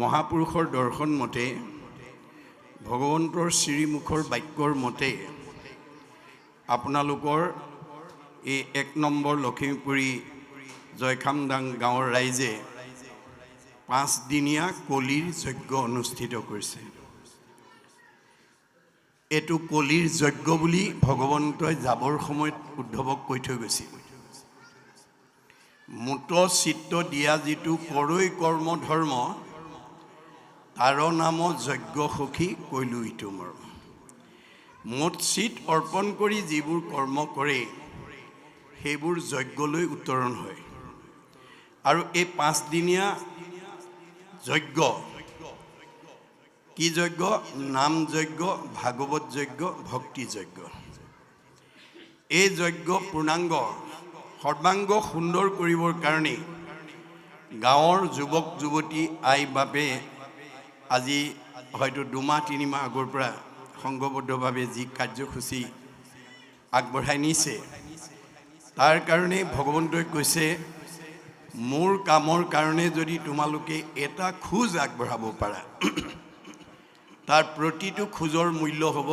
মহাপুৰুষৰ দৰ্শন মতে ভগৱন্তৰ শ্ৰীমুখৰ বাক্যৰ মতে আপোনালোকৰ এই ১ নম্বৰ লখিমপুৰী জয়খামদাং গাঁৱৰ ৰাইজে ৫ দিনীয়া কলিৰ যজ্ঞ অনুষ্ঠিত কৰিছে। এইটো কলিৰ যজ্ঞ বুলি ভগৱন্তই যাবৰ সময়ত উদ্ধৱক কৈ থৈ গৈছিল। মূত চিত্ত দিয়া যিটো কৰৈ কৰ্ম ধৰ্ম তাৰ নাম যজ্ঞ সখী কৈলো ইটো মৰ্ম। মূত চিত অৰ্পণ কৰি যিবোৰ কৰ্ম কৰে সেইবোৰ যজ্ঞলৈ উত্তৰণ হয়। আৰু এই ৫ দিনীয়া যজ্ঞ কি যজ্ঞ? নাম যজ্ঞ, ভাগৱত যজ্ঞ, ভক্তি যজ্ঞ। এই যজ্ঞ পূৰ্ণাংগ সৰ্বাংগ সুন্দৰ কৰিবৰ কাৰণে গাঁৱৰ যুৱক যুৱতী আই বাপে আজি হয়তো ২ মাহ ৩ মাহ আগৰ পৰা সংঘবদ্ধভাৱে যি কাৰ্যসূচী আগবঢ়াই নিছে তাৰ কাৰণে ভগৱন্তই কৈছে মোৰ কামৰ কাৰণে যদি তোমালোকে এটা খোজ আগবঢ়াব পাৰা তাৰ প্ৰতিটো খোজৰ মূল্য হ'ব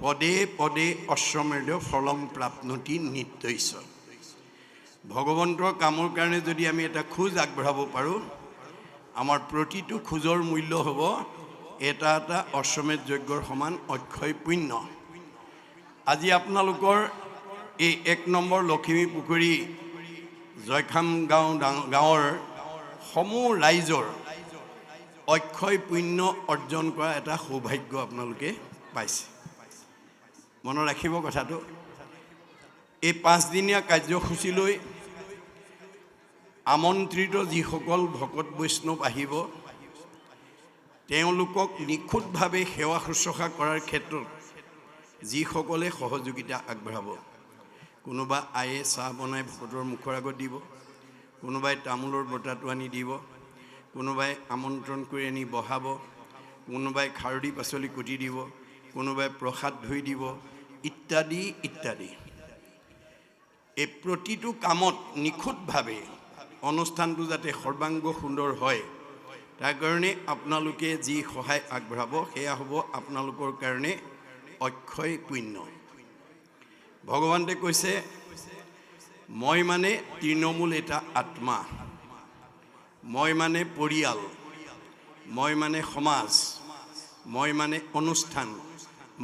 পদে পদে অশ্বমেধ ফলং প্ৰাপ্নতি নিত্যৈষ। ভগৱন্তৰ কামৰ কাৰণে যদি আমি এটা খোজ আগবঢ়াব পাৰোঁ আমাৰ প্ৰতিটো খোজৰ মূল্য হ'ব এটা এটা অশ্বমেধ যজ্ঞৰ সমান অক্ষয় পুণ্য। আজি আপোনালোকৰ এই ১ নম্বৰ লখিমী পুখুৰী জয়খাম গাঁৱৰ সমূহ ৰাইজৰ অক্ষয় পুণ্য অৰ্জন কৰা এটা সৌভাগ্য আপোনালোকে পাইছে। মনত ৰাখিব কথাটো। এই ৫ দিনীয়া কাৰ্যসূচীলৈ আমন্ত্ৰিত যিসকল ভকত বৈষ্ণৱ আহিব তেওঁলোকক নিখুঁতভাৱে সেৱা শুশ্ৰূষা কৰাৰ ক্ষেত্ৰত যিসকলে সহযোগিতা আগবঢ়াব, কোনোবা আয়ে চাহ বনাই ভকতৰ মুখৰ আগত দিব, কোনোবাই তামোলৰ বটাটো আনি দিব, কোনোবাই আমন্ত্ৰণ কৰি আনি বহাব, কোনোবাই খাৰলি পাচলি কুটি দিব, কোনোবাই প্ৰসাদ ধুই দিব ইত্যাদি ইত্যাদি। এই প্ৰতিটো কামত নিখুঁতভাৱে অনুষ্ঠানটো যাতে সৰ্বাংগ সুন্দৰ হয় তাৰ কাৰণে আপোনালোকে যি সহায় আগবঢ়াব সেয়া হ'ব আপোনালোকৰ কাৰণে অক্ষয় পুণ্য। ভগৱন্তে কৈছে মই মানে তৃণমূল এটা আত্মা, মই মানে পৰিয়াল, মই মানে সমাজ, মই মানে অনুষ্ঠান,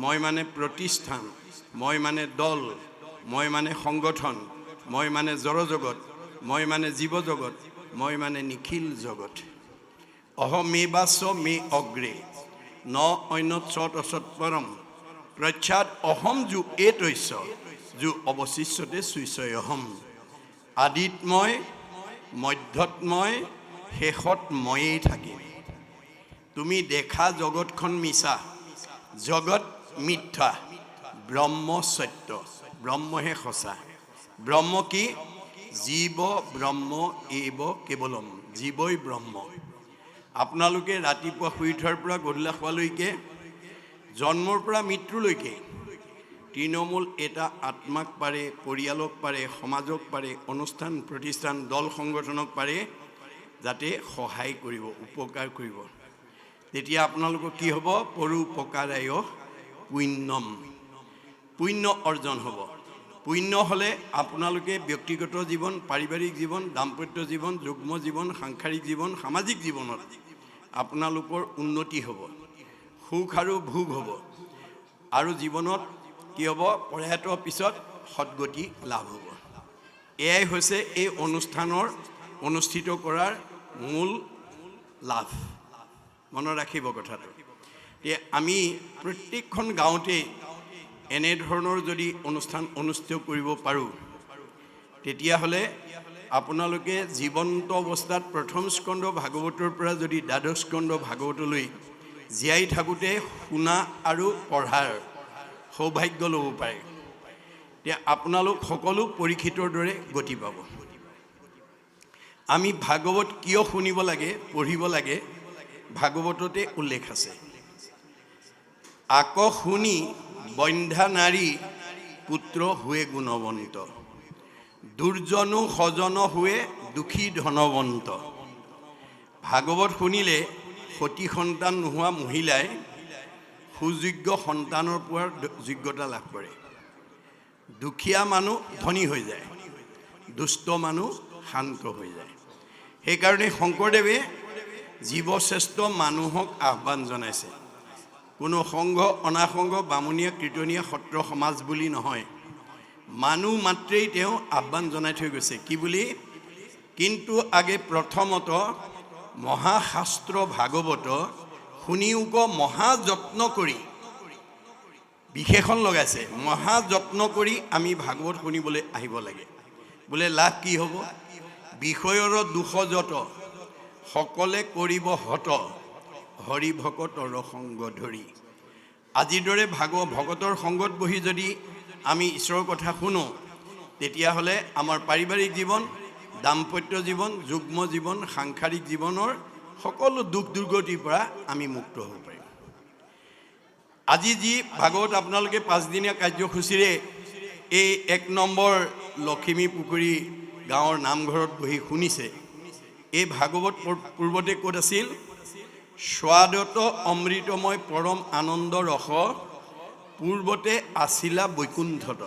মই মানে প্ৰতিষ্ঠান, মই মানে দল, মই মানে সংগঠন, মই মানে জড়জগত, মই মানে জীৱ জগত, মই মানে নিখিল জগত। অহমেবাস্য মে অগ্ৰে ন অন্যৎসৎ অসৎপৰম প্ৰচ্ছাদ অহম যো এতৈস্য যো অৱশিষ্যতে সুইচয় অহম। আদিত মই, মধ্যত মই, শেষত ময়েই থাকিম। তুমি দেখা জগতখন মিছা, জগত মিথ্যা, ব্ৰহ্ম সত্য, ব্ৰহ্মহে সঁচা। ব্ৰহ্ম কি? জীৱ ব্ৰহ্ম এব কেৱলম, জীৱই ব্ৰহ্ম। আপোনালোকে ৰাতিপুৱা শুই উঠাৰ পৰা গধূলা খোৱালৈকে জন্মৰ পৰা মৃত্যুলৈকে তৃণমূল এটা আত্মাক পাৰে, পৰিয়ালক পাৰে, সমাজক পাৰে, অনুষ্ঠান প্ৰতিষ্ঠান দল সংগঠনক পাৰে যাতে সহায় কৰিব, উপকাৰ কৰিব। তেতিয়া আপোনালোকৰ কি হ'ব? পৰোপকাৰায় পুণ্যম, পুণ্য অৰ্জন হ'ব। পুণ্য হ'লে আপোনালোকে ব্যক্তিগত জীৱন, পাৰিবাৰিক জীৱন, দাম্পত্য জীৱন, যুগ্ম জীৱন, সাংসাৰিক জীৱন, সামাজিক জীৱনত আপোনালোকৰ উন্নতি হ'ব, সুখ আৰু ভোগ হ'ব আৰু জীৱনত কি হ'ব? প্ৰয়াতৰ পিছত সদ্গতি লাভ হ'ব। এয়াই হৈছে এই অনুষ্ঠানৰ অনুষ্ঠিত কৰাৰ মূল লাভ। মনত ৰাখিব কথাটো। আমি প্ৰত্যেকখন গাঁৱতে এনেধৰণৰ যদি অনুষ্ঠান অনুষ্ঠিত কৰিব পাৰোঁ তেতিয়াহ'লে আপোনালোকে জীৱন্ত অৱস্থাত প্ৰথম স্কন্ধ ভাগৱতৰ পৰা যদি দ্বাদশ স্কন্ধ ভাগৱতলৈ জীয়াই থাকোঁতে শুনা আৰু পঢ়াৰ সৌভাগ্য ল'ব পাৰে। এতিয়া আপোনালোক সকলো পৰীক্ষিতৰ দৰে গতি পাব। আমি ভাগৱত কিয় শুনিব লাগে, পঢ়িব লাগে ভাগৱততে উল্লেখ আছে। আক শুনি বন্ধ্যা নাৰী পুত্ৰ হুৱে গুণৱন্ত, দুৰ্জনো সজন হুৱে দুখী ধনৱন্ত। ভাগৱত শুনিলে সতী সন্তান নোহোৱা মহিলাই সুযোগ্য সন্তানৰ পোৱাৰ যোগ্যতা লাভ কৰে। দুখীয়া মানুহ ধনী হৈ যায়, দুষ্ট মানুহ শান্ত হৈ যায়। সেইকাৰণে শংকৰদেৱে জীৱশ্ৰেষ্ঠ মানুহক আহ্বান জনাইছে। কোনো সংঘ অনাসংঘ বামুণীয়া কীৰ্তনীয়া সত্ৰ সমাজ বুলি নহয়, মানুহ মাত্ৰেই তেওঁ আহ্বান জনাই থৈ গৈছে। কি বুলি? কিন্তু আগে প্ৰথমত মহাশাস্ত্ৰ ভাগৱত শুনিওক মহাযত্ন কৰি, বিশেষণ লগাইছে, মহাযত্ন কৰি আমি ভাগৱত শুনিবলৈ আহিব লাগে। বোলে লাভ কি হ'ব? বিষয়ৰ দুখ যত সকলে কৰিব হত, হৰি ভকতৰ সংগ ধৰি। আজিৰ দৰে ভকতৰ সংগত বহি যদি আমি ঈশ্বৰৰ কথা শুনো, তেতিয়াহ'লে আমাৰ পাৰিবাৰিক জীৱন, দাম্পত্য জীৱন, যুগ্ম জীৱন, সাংসাৰিক জীৱনৰ সকলো দুখ দুৰ্গতিৰ পৰা আমি মুক্ত হ'ব পাৰিম। আজি যি ভাগৱত আপোনালোকে 5 দিনীয়া কাৰ্যসূচীৰে এই 1 নম্বৰ লখিমী পুখুৰী গাঁৱৰ নামঘৰত বহি শুনিছে, এই ভাগৱত পূৰ্বতে ক'ত আছিল? স্বাদত অমৃতময় পৰম আনন্দ ৰস পূৰ্বতে আছিলা বৈকুণ্ঠত।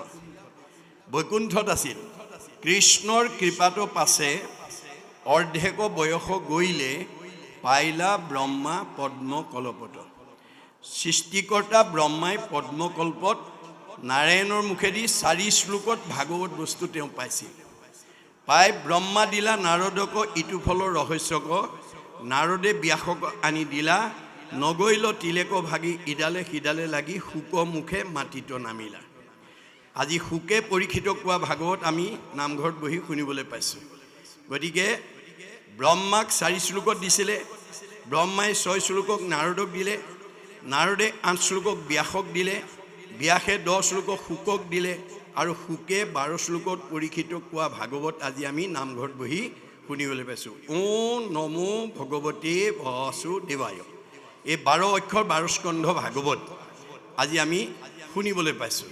বৈকুণ্ঠত আছিল। কৃষ্ণৰ কৃপাত পাছে অৰ্ধেক বয়স গৈলে, পাইলা ব্ৰহ্মা পদ্ম কল্পত। সৃষ্টিকৰ্তা ব্ৰহ্মাই পদ্মকল্পত নাৰায়ণৰ মুখেদি 4 শ্লোকত ভাগৱত বস্তু তেওঁ পাইছিল। পাই ব্ৰহ্মা দিলা নাৰদক ইটো ফলৰ ৰহস্যক, নাৰদে ব্যাসক আনি দিলা, নগৈল তিলেক ভাগি ইডালে সিডালে লাগি, শুক মুখে মাটিত নামিলা। আজি শুকে পৰীক্ষিত কোৱা ভাগৱত আমি নামঘৰত বহি শুনিবলৈ পাইছোঁ। গতিকে ব্ৰহ্মাক 4 শ্লোকত দিছিলে, ব্ৰহ্মাই 6 শ্লোকক নাৰদক দিলে, নাৰদে 8 শ্লোকক ব্যাসক দিলে, ব্যাসে 10 শ্লোকক শুকক দিলে, আৰু শুকে 12 শ্লোকত পৰীক্ষিত কোৱা ভাগৱত আজি আমি নামঘৰত বহি শুনিবলৈ পাইছোঁ। ওম নমো ভগৱতে বাসুদেৱায়। এই 12 অক্ষৰ 12 স্কন্ধ ভাগৱত আজি আমি শুনিবলৈ পাইছোঁ।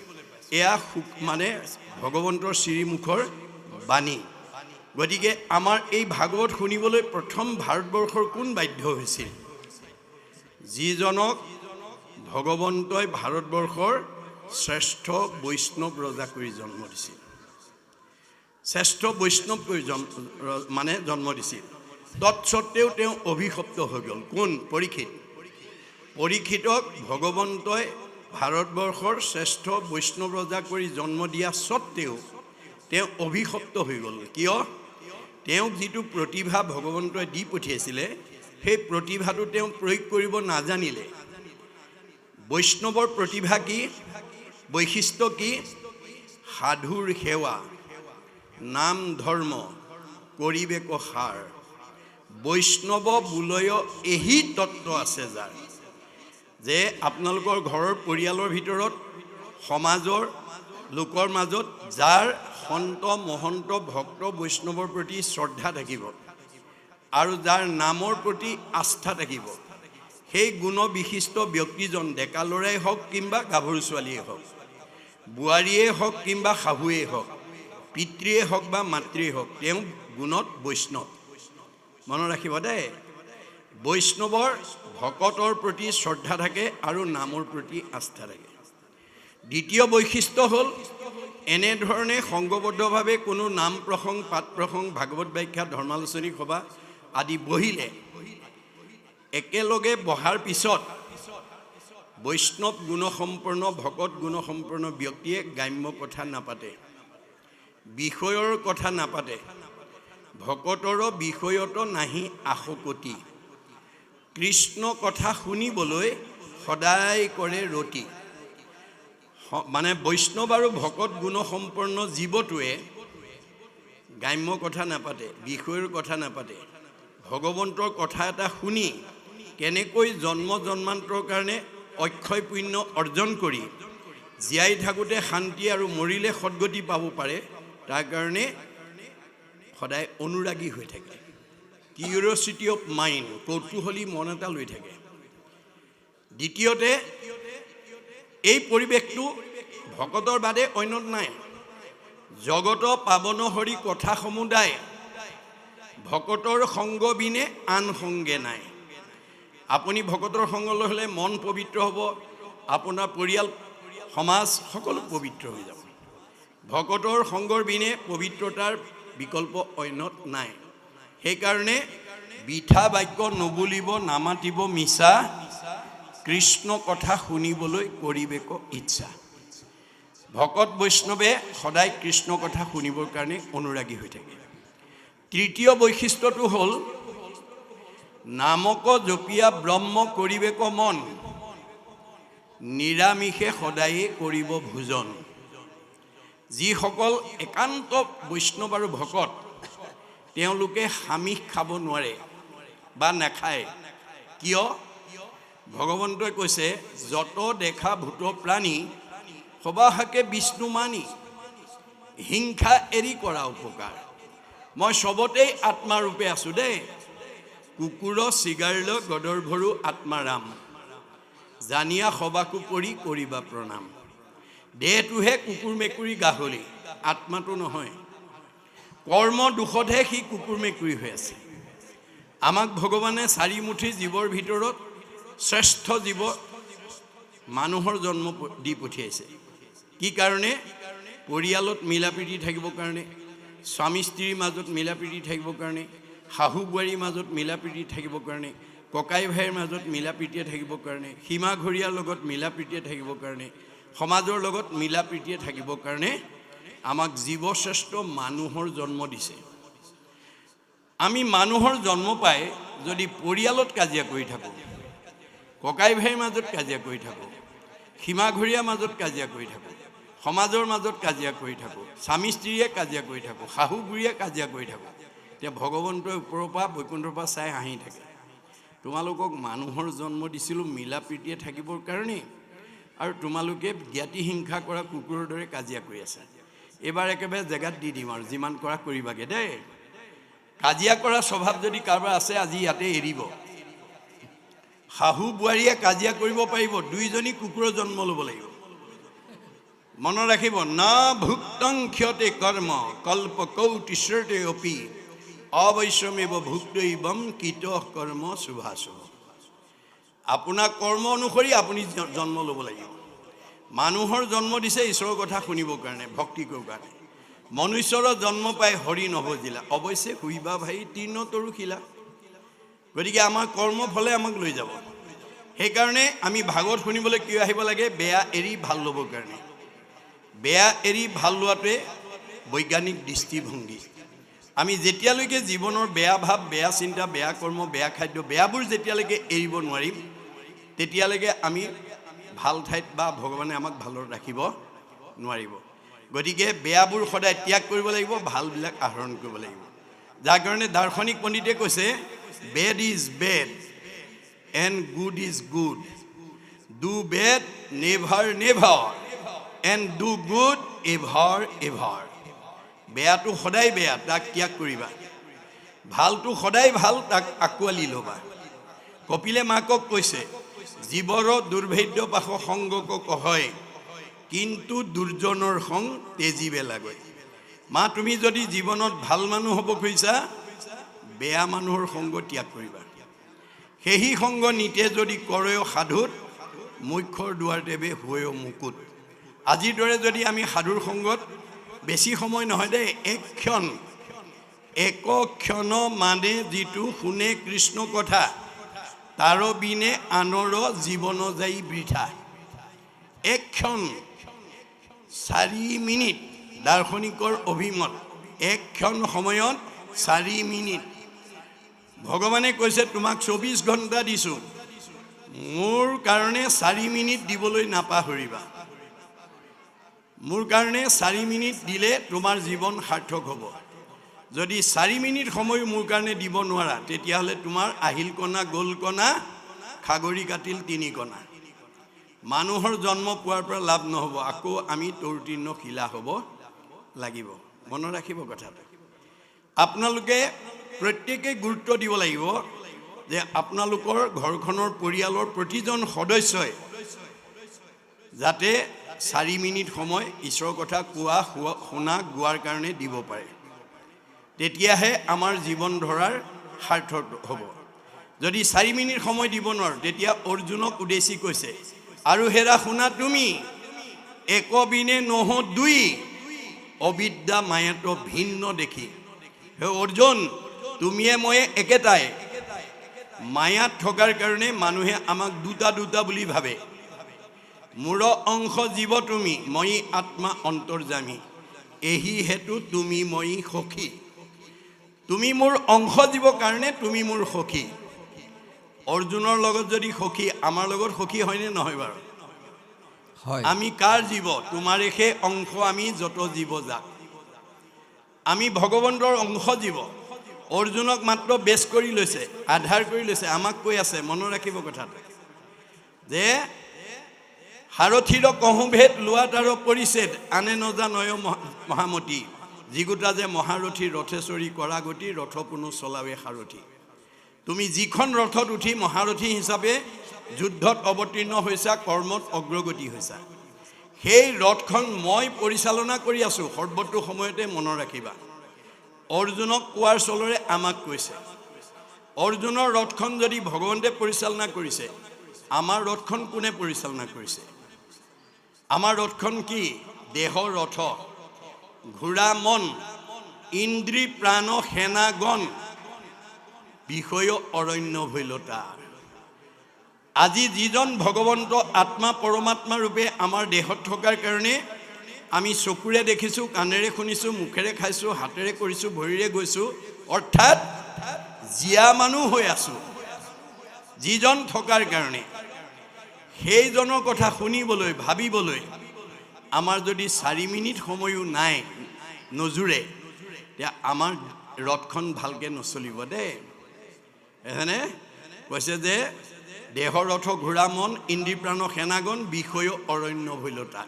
এয়া মানে ভগৱন্তৰ শ্ৰীমুখৰ বাণী। গতিকে আমাৰ এই ভাগৱত শুনিবলৈ প্ৰথম ভাৰতবৰ্ষৰ কোন বাধ্য হৈছিল? যিজনক ভগৱন্তই ভাৰতবৰ্ষৰ শ্ৰেষ্ঠ বৈষ্ণৱ ৰজা কৰি জন্ম দিছিল। শ্ৰেষ্ঠ বৈষ্ণৱ কৰি জন্ম দিছিল। তৎসত্বেও তেওঁ অভিশপ্ত হৈ গ'ল। কোন? পৰীক্ষিত। পৰীক্ষিতক ভগৱন্তই ভাৰতবৰ্ষৰ শ্ৰেষ্ঠ বৈষ্ণৱ ৰজা কৰি জন্ম দিয়া স্বত্তেও তেওঁ অভিশপ্ত হৈ গ'ল। কিয়? তেওঁক যিটো প্ৰতিভা ভগৱন্তই দি পঠিয়াইছিলে, সেই প্ৰতিভাটো তেওঁ প্ৰয়োগ কৰিব নাজানিলে। বৈষ্ণৱৰ প্ৰতিভা কি? বৈশিষ্ট্য কি? সাধুৰ সেৱা, নাম ধৰ্ম কৰিবে কসাৰ, বৈষ্ণৱ বোলয় এহি তত্ত্ব আছে যাৰ। যে আপোনালোকৰ ঘৰৰ পৰিয়ালৰ ভিতৰত, সমাজৰ লোকৰ মাজত যাৰ সন্ত মহন্ত ভক্ত বৈষ্ণৱৰ প্ৰতি শ্ৰদ্ধা থাকিব আৰু যাৰ নামৰ প্ৰতি আস্থা থাকিব, সেই গুণ বিশিষ্ট ব্যক্তিজন ডেকা ল'ৰাই হওক কিংবা গাভৰু ছোৱালীয়ে হওক, বোৱাৰীয়ে হওক কিংবা শাহুৱেই হওক, পিতৃয়ে হওক বা মাতৃয়ে হওক, তেওঁ গুণত বৈষ্ণৱ। মনত ৰাখিব দেই। বৈষ্ণৱৰ ভকতৰ প্ৰতি শ্ৰদ্ধা থাকে আৰু নামৰ প্ৰতি আস্থা থাকে। দ্বিতীয় বৈশিষ্ট্য হ'ল, এনেধৰণে সংঘবদ্ধভাৱে কোনো নাম প্ৰসংগ, পাঠ প্ৰসংগ, ভাগৱত ব্যাখ্যা, ধৰ্মালোচনী সভা আদি বহিলে, একেলগে বহাৰ পিছত বৈষ্ণৱ গুণসম্পন্ন, ভকত গুণসম্পন্ন ব্যক্তিয়ে গ্ৰাম্য কথা নাপাতে, বিষয়ৰ কথা নাপাতে, ভকতৰ বিষয়ত নাহি আশকতি, কৃষ্ণ কথা শুনিবলৈ সদায় কৰে ৰতি। মানে বৈষ্ণৱ আৰু ভকত গুণসম্পন্ন জীৱটোৱে গ্ৰাম্য কথা নাপাতে, বিষয়ৰ কথা নাপাতে, ভগৱন্তৰ কথা এটা শুনি কেনেকৈ জন্ম জন্মান্তৰ কাৰণে অক্ষয় পুণ্য অৰ্জন কৰি জীয়াই থাকোঁতে শান্তি আৰু মৰিলে সদ্গতি পাব পাৰে, তাৰ কাৰণে সদায় অনুৰাগী হৈ থাকে। কিউৰিয়চিটি অফ মাইণ্ড, কৌতূহলী মন এটা লৈ থাকে। দ্বিতীয়তে, এই পৰিৱেশটো ভকতৰ বাদে অন্যত নাই। জগত পাৱন হৰি কথা সমুদায়, ভকতৰ সংগ বিনে আন সংগে নাই। আপুনি ভকতৰ সংগ লৈ হ'লে মন পবিত্ৰ হ'ব, আপোনাৰ পৰিয়াল সমাজ সকলো পবিত্ৰ হৈ যাব। ভকতৰ সংগৰ বিনে পবিত্ৰতাৰ বিকল্প অন্যত নাই। সেইকাৰণে বৃথা বাক্য নুবুলিব, নামাতিব মিছা, কৃষ্ণ কথা শুনিবলৈ কৰিবেক ইচ্ছা। ভকত বৈষ্ণৱে সদায় কৃষ্ণ কথা শুনিবৰ কাৰণে অনুৰাগী হৈ থাকে। তৃতীয় বৈশিষ্ট্যটো হ'ল নামক জপিয়া ব্ৰহ্ম কৰিবেক মন, নিৰামিষে সদায়ে কৰিব ভোজন। যিসকল একান্ত বৈষ্ণৱ আৰু ভকত তেওঁলোকে আমিষ খাব নোৱাৰে বা নাখায়। কিয়? ভগৱন্তই কৈছে যত দেখা ভূত প্ৰাণী সবাহাকে বিষ্ণু মানি, হিংসা এৰি কৰা উপকাৰ। মই চবতেই আত্মাৰূপে আছোঁ দেই। কুকুৰ চিগাৰল গদৰ ভৰু আত্মাৰাম, জানিয়া সবাকো পৰি কৰিবা প্ৰণাম। দেহটোহে কুকুৰ মেকুৰী গাহৰি, আত্মাটো নহয়। কৰ্ম দুখতহে সি কুকুৰ মেকুৰী হৈ আছে। আমাক ভগৱানে চাৰিমুঠি জীৱৰ ভিতৰত শ্ৰেষ্ঠ জীৱ মানুহৰ জন্ম দি পঠিয়াইছে। কি কাৰণে? পৰিয়ালত মিলা প্ৰীতি থাকিবৰ কাৰণে, স্বামী স্ত্ৰীৰ মাজত মিলা প্ৰীতি থাকিবৰ কাৰণে, শাহু বোৱাৰীৰ মাজত মিলা প্ৰীতি থাকিবৰ কাৰণে, ককাই ভাইৰ মাজত মিলা প্ৰীতিয়ে থাকিবৰ কাৰণে, সীমা ঘৰীয়াৰ লগত মিলা প্ৰীতিয়ে থাকিবৰ কাৰণে, সমাজৰ লগত মিলা প্ৰীতিয়ে থাকিবৰ কাৰণে আমাক জীৱশ্ৰেষ্ঠ মানুহৰ জন্ম দিছে। আমি মানুহৰ জন্ম পাই যদি পৰিয়ালত কাজিয়া কৰি থাকোঁ, ককাই ভাইৰ মাজত কাজিয়া কৰি থাকোঁ, সীমা ঘৰীয়াৰ মাজত কাজিয়া কৰি থাকোঁ, সমাজৰ মাজত কাজিয়া কৰি থাকোঁ, স্বামী স্ত্ৰীয়ে কাজিয়া কৰি থাকোঁ, শাহু বুঢ়ীয়ে কাজিয়া কৰি থাকোঁ, এতিয়া ভগৱন্তই ওপৰৰ পৰা বৈকুণ্ঠৰ পৰা চাই হাঁহি থাকে। তোমালোকক মানুহৰ জন্ম দিছিলোঁ মিলা প্ৰীতিয়ে থাকিবৰ কাৰণে, আৰু তোমালোকে জ্ঞাতি হিংসা কৰা কুকুৰৰ দৰে কাজিয়া কৰি আছা। এইবাৰ একেবাৰে জেগাত দি দিম আৰু যিমান কৰা কৰিবাগে দেই। কাজিয়া কৰা স্বভাৱ যদি কাৰোবাৰ আছে আজি ইয়াতে এৰিব। শাহু বোৱাৰীয়ে কাজিয়া কৰিব পাৰিব, দুইজনী কুকুৰৰ জন্ম ল'ব লাগিব। মনত ৰাখিব, না ভুক্তং ক্ষতে কৰ্ম কল্প কৌটিশ্বতে অপি অবৈশ্যমেব ভুক্তৈবম কীট কৰ্ম শুভাশুভ। আপোনাৰ কৰ্ম অনুসৰি আপুনি জন্ম ল'ব লাগিব। মানুহৰ জন্ম দিছে ঈশ্বৰৰ কথা শুনিবৰ কাৰণে, ভক্তি কৰিবৰ কাৰণে। মনুষ্যৰ জন্ম পাই হৰি নভজিলা, অৱশ্যে শুইবা ভাই তীৰ্ণ তৰুশিলা। গতিকে আমাৰ কৰ্মফলে আমাক লৈ যাব। সেইকাৰণে আমি ভাগৱত শুনিবলৈ কিয় আহিব লাগে? বেয়া এৰি ভাল ল'বৰ কাৰণে। বেয়া এৰি ভাল লোৱাটোৱে বৈজ্ঞানিক দৃষ্টিভংগী। আমি যেতিয়ালৈকে জীৱনৰ বেয়া ভাৱ, বেয়া চিন্তা, বেয়া কৰ্ম, বেয়া খাদ্য, বেয়াবোৰ যেতিয়ালৈকে এৰিব নোৱাৰিম তেতিয়ালৈকে আমি ভাল ঠাইত বা ভগৱানে আমাক ভালত ৰাখিব নোৱাৰিব। গতিকে বেয়াবোৰ সদায় ত্যাগ কৰিব লাগিব, ভালবিলাক আহৰণ কৰিব লাগিব। যাৰ কাৰণে দাৰ্শনিক পণ্ডিতে কৈছে bed is bed and good is good, do bed never never and do good ever ever. বেয়াটো সদায় বেয়া, তাক ত্যাগ কৰিবা। ভালটো সদায় ভাল, তাক আঁকোৱালি ল'বা। কপিলে মাকক কৈছে জীৱৰ দুৰ্ভেদ্য পাশ সংগক কহয়, কিন্তু দুৰ্জনৰ সং তেজিবে লাগে। মা, তুমি যদি জীৱনত ভাল মানুহ হ'ব খুজিছা, বেয়া মানুহৰ সংগ ত্যাগ কৰিবা। সেই সংগ নিতে যদি কৰে সাধুত, মুখ্যৰ দুৱাৰ দেৱে হৈ মুকুত। আজিৰ দৰে যদি আমি সাধুৰ সংগত বেছি সময় নহয় দেই, এক ক্ষণ মানে যিটো শুনে কৃষ্ণ কথা, তাৰ বিনে আনৰ জীৱন যাই বৃথা। এক ক্ষণ 4 মিনিট, দাৰ্শনিকৰ অভিমত, এক ক্ষণ সময়ত 4 মিনিট। ভগৱানে কৈছে তোমাক 24 ঘণ্টা দিছোঁ, মোৰ কাৰণে 4 মিনিট দিবলৈ নাপাহৰিবা। মোৰ কাৰণে 4 মিনিট দিলে তোমাৰ জীৱন সাৰ্থক হ'ব। যদি 4 মিনিট সময় মোৰ কাৰণে দিব নোৱাৰা, তেতিয়াহ'লে তোমাৰ আহিল কণা গ'ল কণা, খাগৰি কাটিল 3 কণা। মানুহৰ জন্ম পোৱাৰ পৰা লাভ নহ'ব, আকৌ আমি তৰুতীৰ্ণ শিলা হ'ব লাগিব। মনত ৰাখিব কথাটো। আপোনালোকে প্ৰত্যেকেই গুৰুত্ব দিব লাগিব যে আপোনালোকৰ ঘৰখনৰ পৰিয়ালৰ প্ৰতিজন সদস্যই যাতে 4 মিনিট সময় ঈশ্বৰৰ কথা কোৱা, শুনা, গোৱাৰ কাৰণে দিব পাৰে। তেতিয়াহে আমাৰ জীৱন ধৰাৰ সাৰ্থক হ'ব। যদি 4 মিনিট সময় দিব নোৱাৰোঁ, তেতিয়া অৰ্জুনক উদ্দেশ্যি কৈছে, আৰু হেৰা শুনা তুমি, একবিনে নহ দুই, অবিদ্যা মায়াত ভিন্ন দেখি। হে অৰ্জুন, তুমিয়ে ময়ে একেটাই। মায়াত থকাৰ কাৰণে মানুহে আমাক দুটা দুটা বুলি ভাবে। মোৰ অংশ জীৱ তুমি, মই আত্মা অন্তৰ্যামী, এহি হেতু তুমি মই সখী। তুমি মোৰ অংশ জীৱ কাৰণে তুমি মোৰ সখী। অৰ্জুনৰ লগত যদি সখী, আমাৰ লগত সখী হয়নে নহয় বাৰু? আমি কাৰ জীৱ? তোমাৰে সেই অংশ আমি যত জীৱ যাক। আমি ভগৱন্তৰ অংশ জীৱ। অৰ্জুনক মাত্ৰ বেছ কৰি লৈছে, আধাৰ কৰি লৈছে। আমাক কৈ আছে, মনত ৰাখিব কথাটো, যে সাৰথিৰ কহো ভেদ লোৱা তাৰ পৰিছেদ, আনে নজা নয় মহামতী, যিগোটা যে মহাৰথী ৰথেশ্বৰী কৰা গতি, ৰথ কোনো চলাৱে সাৰথী। তুমি যিখন ৰথত উঠি মহাৰথী হিচাপে যুদ্ধত অৱতীৰ্ণ হৈছা, কৰ্মত অগ্ৰগতি হৈছা, সেই ৰথখন মই পৰিচালনা কৰি আছোঁ সৰ্বতো সময়তে, মনত ৰাখিবা। অৰ্জুনক কোৱাৰ চলৰে আমাক কৈছে। অৰ্জুনৰ ৰথখন যদি ভগৱন্তে পৰিচালনা কৰিছে, আমাৰ ৰথখন কোনে পৰিচালনা কৰিছে? আমাৰ ৰথখন কি? দেহৰ ৰথ, ঘোঁৰা মন, ইন্দ্ৰী প্ৰাণ সেনাগণ, বিষয় অৰণ্য ভৈলতা। আজি যিজন ভগৱন্ত আত্মা পৰমাত্মা ৰূপে আমাৰ দেহত থকাৰ কাৰণে আমি চকুৰে দেখিছোঁ, কাণেৰে শুনিছোঁ, মুখেৰে খাইছোঁ, হাতেৰে কৰিছোঁ, ভৰিৰে গৈছোঁ, অৰ্থাৎ জীয়া মানুহ হৈ আছোঁ যিজন থকাৰ কাৰণে। সেইজনৰ কথা শুনিবলৈ, ভাবিবলৈ আমাৰ যদি 4 মিনিট সময়ো নাই, নজুৰে, তেতিয়া আমাৰ ৰথখন ভালকৈ নচলিব দেই। এনে কৈছে যে দেহৰ ৰথ ঘোঁৰা মন, ইন্দ্ৰী প্ৰাণ সেনাগণ, বিষয় অৰণ্য ভৈলতা।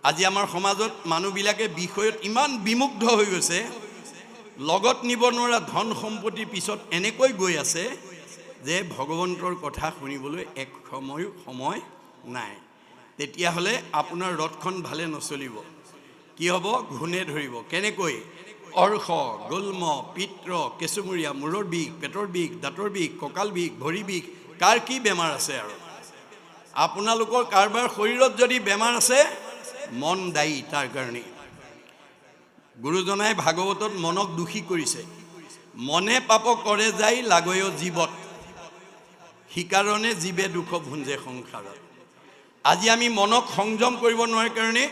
আজি আমাৰ সমাজত মানুহবিলাকে বিষয়ত ইমান বিমুগ্ধ হৈ গৈছে, লগত নিব নোৱাৰা ধন সম্পত্তিৰ পিছত এনেকৈ গৈ আছে যে ভগৱন্তৰ কথা শুনিবলৈ এক সময় নাই। তেতিয়াহ'লে আপোনাৰ ৰথখন ভালে নচলিব। কি হ'ব? ঘূণে ধৰিব। কেনেকৈ? অৰ্শ, গুল্ম, পিত্ৰ, কেঁচুমূৰীয়া, মূৰৰ বিষ, পেটৰ বিষ, দাঁতৰ বিষ, কঁকাল বিষ, ভৰি বিষ, কাৰ কি বেমাৰ আছে আৰু? আপোনালোকৰ কাৰোবাৰ শৰীৰত যদি বেমাৰ আছে, মন দায়ী তাৰ কাৰণে। গুৰুজনাই ভাগৱতত মনক দোষী কৰিছে। মনে পাপ কৰে যাই লাগয় জীৱত, সিকাৰণে জীৱে দুখ ভুঞ্জে সংসাৰত। আজি আমি মনক সংযম কৰিব নোৱাৰাৰ কাৰণে,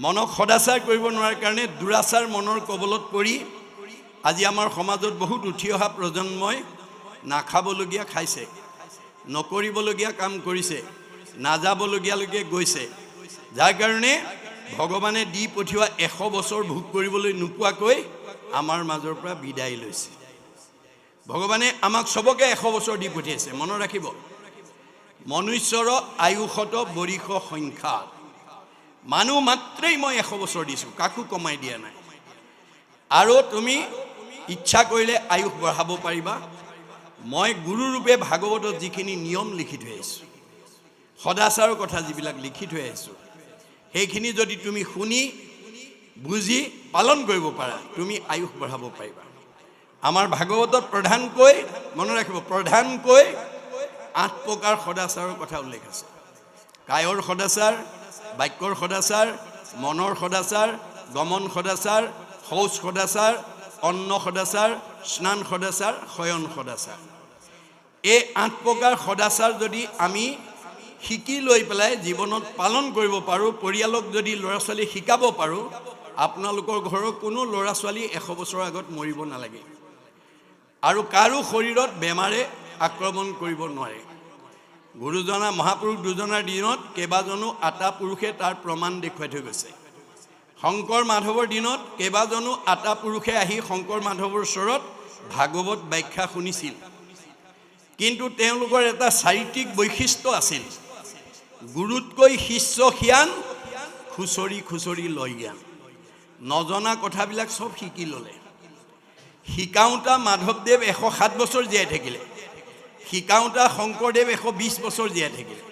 মনক সদাচাৰ কৰিব নোৱাৰাৰ কাৰণে দুৰাচাৰ মনৰ কবলত পৰি আজি আমাৰ সমাজত বহুত উঠি অহা প্ৰজন্মই নাখাবলগীয়া খাইছে, নকৰিবলগীয়া কাম কৰিছে, নাযাবলগীয়ালৈকে গৈছে, যাৰ কাৰণে ভগৱানে দি পঠিওৱা 100 বছৰ ভোগ কৰিবলৈ নোপোৱাকৈ আমাৰ মাজৰ পৰা বিদায় লৈছে। ভগৱানে আমাক চবকে 100 বছৰ দি পঠিয়াইছে, মনত ৰাখিব। মনুষ্যৰ আয়ুসত বৰিষ সংখ্যা, মানুহ মাত্ৰেই মই 100 বছৰ দিছোঁ, কাকো কমাই দিয়া নাই। আৰু তুমি ইচ্ছা কৰিলে আয়ুস বঢ়াব পাৰিবা। মই গুৰুৰূপে ভাগৱতত যিখিনি নিয়ম লিখি থৈ আহিছোঁ, সদাচাৰৰ কথা যিবিলাক লিখি থৈ আহিছোঁ, সেইখিনি যদি তুমি শুনি বুজি পালন কৰিব পাৰা, তুমি আয়ুস বঢ়াব পাৰিবা। আমাৰ ভাগৱতত প্ৰধানকৈ, মনত ৰাখিব, প্ৰধানকৈ 8 প্ৰকাৰ সদাচাৰৰ কথা উল্লেখ আছে। কায়ৰ সদাচাৰ, বাক্যৰ সদাচাৰ, মনৰ সদাচাৰ, গমন সদাচাৰ, শৌচ সদাচাৰ, অন্ন সদাচাৰ, স্নান সদাচাৰ, শয়ন সদাচাৰ। এই 8 প্ৰকাৰ সদাচাৰ যদি আমি শিকি লৈ পেলাই জীৱনত পালন কৰিব পাৰোঁ, পৰিয়ালক যদি ল'ৰা ছোৱালী শিকাব পাৰোঁ, আপোনালোকৰ ঘৰৰ কোনো ল'ৰা ছোৱালী 100 বছৰৰ আগত মৰিব নালাগে আৰু কাৰো শৰীৰত বেমাৰে আক্ৰমণ কৰিব নোৱাৰে। গুৰুজনা মহাপুৰুষ দুজনাৰ দিনত কেইবাজনো আটা পুৰুষে তাৰ প্ৰমাণ দেখুৱাই থৈ গৈছে। শংকৰ মাধৱৰ দিনত কেইবাজনো আটা পুৰুষে আহি শংকৰ মাধৱৰ ওচৰত ভাগৱত ব্যাখ্যা শুনিছিল, কিন্তু তেওঁলোকৰ এটা চাৰিত্ৰিক বৈশিষ্ট্য আছিল। গুৰুতকৈ শিষ্য সিয়ান, খুচৰি খুচৰি লয় জ্ঞান। নজনা কথাবিলাক চব শিকি ল'লে। শিকাওঁতা মাধৱদেৱ 107 বছৰ জীয়াই থাকিলে, শিকাওঁতা শংকৰদেৱ 120 বছৰ জীয়াই থাকিলে,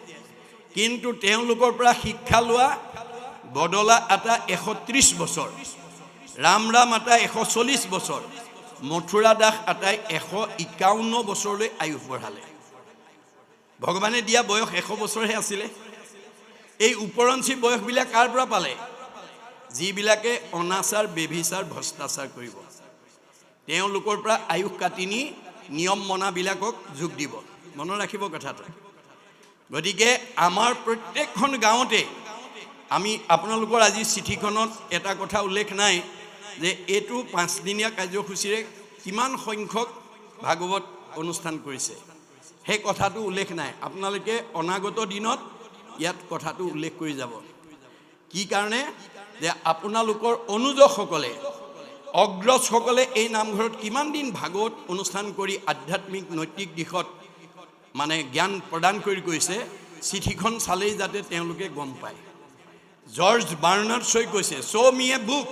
কিন্তু তেওঁলোকৰ পৰা শিক্ষা লোৱা বদলা আটা 130 বছৰ। ৰাম আটাই 140 বছৰ, মথুৰা দাস আটাই 151 বছৰলৈ আয়ুস বঢ়ালে। ভগৱানে দিয়া বয়স 100 বছৰহে আছিলে। এই উপৰঞ্চি বয়সবিলাক কাৰ পৰা পালে? যিবিলাকে অনাচাৰ, বেভিচাৰ, ভ্ৰষ্টাচাৰ কৰিব, তেওঁলোকৰ পৰা আয়ুস কাটি নি নিয়ম মনাবিলাকক যোগ দিব। মনত ৰাখিব কথাটো। গতিকে আমাৰ প্ৰত্যেকখন গাঁৱতে আমি, আপোনালোকৰ আজি চিঠিখনত এটা কথা উল্লেখ নাই যে এইটো 5 দিনীয়া কাৰ্যসূচীৰে কিমান সংখ্যক ভাগৱত অনুষ্ঠান কৰিছে, সেই কথাটো উল্লেখ নাই। আপোনালোকে অনাগত দিনত ইয়াত কথাটো উল্লেখ কৰি যাব। কি কাৰণে? যে আপোনালোকৰ অনুজসকলে, অগ্ৰজসকলে এই নামঘৰত কিমান দিন ভাগৱত অনুষ্ঠান কৰি আধ্যাত্মিক নৈতিক দিশত মানে জ্ঞান প্ৰদান কৰি গৈছে, চিঠিখন চালেই যাতে তেওঁলোকে গম পায়। জৰ্জ বাৰ্নাৰ্ড শ্বই কৈছে, show me a book,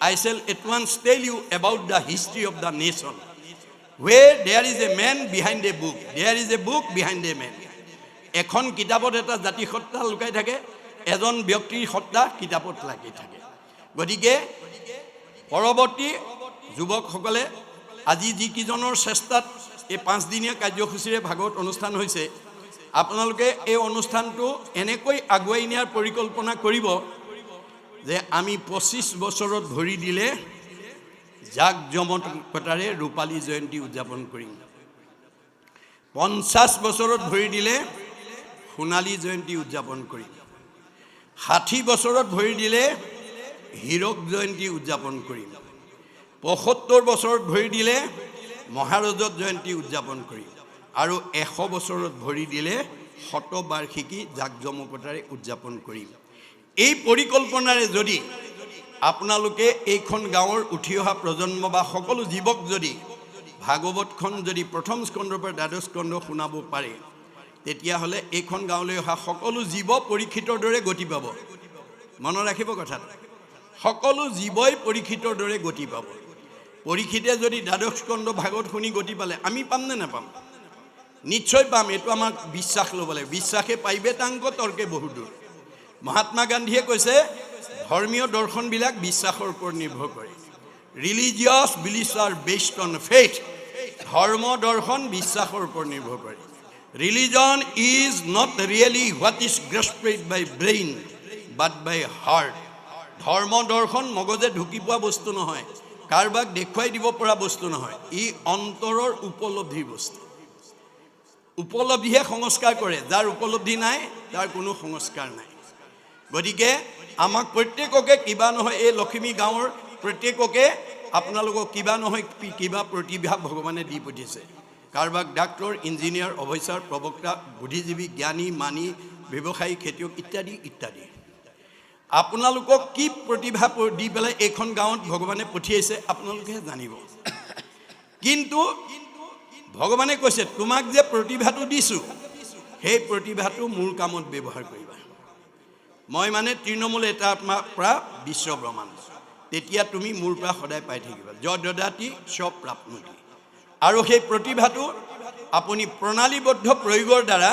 I shall at once tell you about the history of the nation. Where there is a man behind a book, there is a book behind a man. এখন কিতাপত এটা জাতি সত্তা লুকাই থাকে, এজন ব্যক্তিৰ সত্তা কিতাপত লাগি থাকে। গতিকে পৰৱৰ্তী যুৱকসকলে আজি যিকেইজনৰ চেষ্টাত এই 5 দিনীয়া কাৰ্যসূচীৰে ভাগৱত অনুষ্ঠান হৈছে, আপোনালোকে এই অনুষ্ঠানটো এনেকৈ আগুৱাই নিয়াৰ পৰিকল্পনা কৰিব যে আমি 25 বছৰত ভৰি দিলে জাক জমকতাৰে ৰূপালী জয়ন্তী উদযাপন কৰিম। 50 বছৰত ভৰি দিলে সোণালী জয়ন্তী উদযাপন কৰিম। 60 বছৰত ভৰি দিলে হীৰক জয়ন্তী উদযাপন কৰিম। 75 বছৰত ভৰি দিলে মহাৰজত জয়ন্তী উদযাপন কৰিম। আৰু 100 বছৰত ভৰি দিলে শতবাৰ্ষিকী জাক জমকতাৰে উদযাপন কৰিম। এই পৰিকল্পনাৰে যদি আপোনালোকে এইখন গাঁৱৰ উঠি অহা প্ৰজন্ম বা সকলো জীৱক যদি ভাগৱতখন যদি প্ৰথম স্কন্ধৰ পৰা দ্বাদশ স্কন্ধ শুনাব পাৰে, তেতিয়াহ'লে এইখন গাঁৱলৈ অহা সকলো জীৱ পৰীক্ষিতৰ দৰে গতি পাব। মনত ৰাখিব কথাটো। সকলো জীৱই পৰীক্ষিতৰ দৰে গতি পাব। পৰীক্ষিতে যদি দ্বাদশ স্কন্ধ ভাগৱত শুনি গতি পালে, আমি পাম নে নাপাম? নিশ্চয় পাম। এইটো আমাক বিশ্বাস ল'ব লাগে। বিশ্বাসে পাইবে তাংক তৰ্কে বহুদূৰ। মহাত্মা গান্ধীয়ে কৈছে, ধৰ্মীয় দৰ্শনবিলাক বিশ্বাসৰ ওপৰত নিৰ্ভৰ কৰে। Religious beliefs are based on faith. ধৰ্ম দৰ্শন বিশ্বাসৰ ওপৰত নিৰ্ভৰ কৰে। Religion is not really what is grasped by brain but by heart. ধৰ্ম দৰ্শন মগজে ঢুকি পোৱা বস্তু নহয়, কাৰোবাক দেখুৱাই দিব পৰা বস্তু নহয়। ই অন্তৰৰ উপলব্ধিৰ বস্তু। উপলব্ধিহে সংস্কাৰ কৰে। যাৰ উপলব্ধি নাই তাৰ কোনো সংস্কাৰ নাই। গতিকে আমাক প্ৰত্যেককে কিবা নহয়, এই লখিমী গাঁৱৰ প্ৰত্যেককে আপোনালোকক কিবা নহয় কিবা প্ৰতিভা ভগৱানে দি পঠিয়াইছে। কাৰোবাক ডাক্তৰ, ইঞ্জিনিয়াৰ, অফিচাৰ, প্ৰবক্তা, বুদ্ধিজীৱী, জ্ঞানী, মানি, ব্যৱসায়ী, খেতিয়ক ইত্যাদি ইত্যাদি। আপোনালোকক কি প্ৰতিভা দি পেলাই এইখন গাঁৱত ভগৱানে পঠিয়াইছে আপোনালোকেহে জানিব। কিন্তু ভগৱানে কৈছে, তোমাক যে প্ৰতিভাটো দিছোঁ, সেই প্ৰতিভাটো মোৰ কামত ব্যৱহাৰ কৰিবা। মই মানে তৃণমূল এটাৰ পৰা বিশ্ব ব্ৰহ্মাণ্ড, তেতিয়া তুমি মোৰ পৰা সদায় পাই থাকিবা। যদাতি স্ব প্ৰাপ্নোতি। আৰু সেই প্ৰতিভাটো আপুনি প্ৰণালীবদ্ধ প্ৰয়োগৰ দ্বাৰা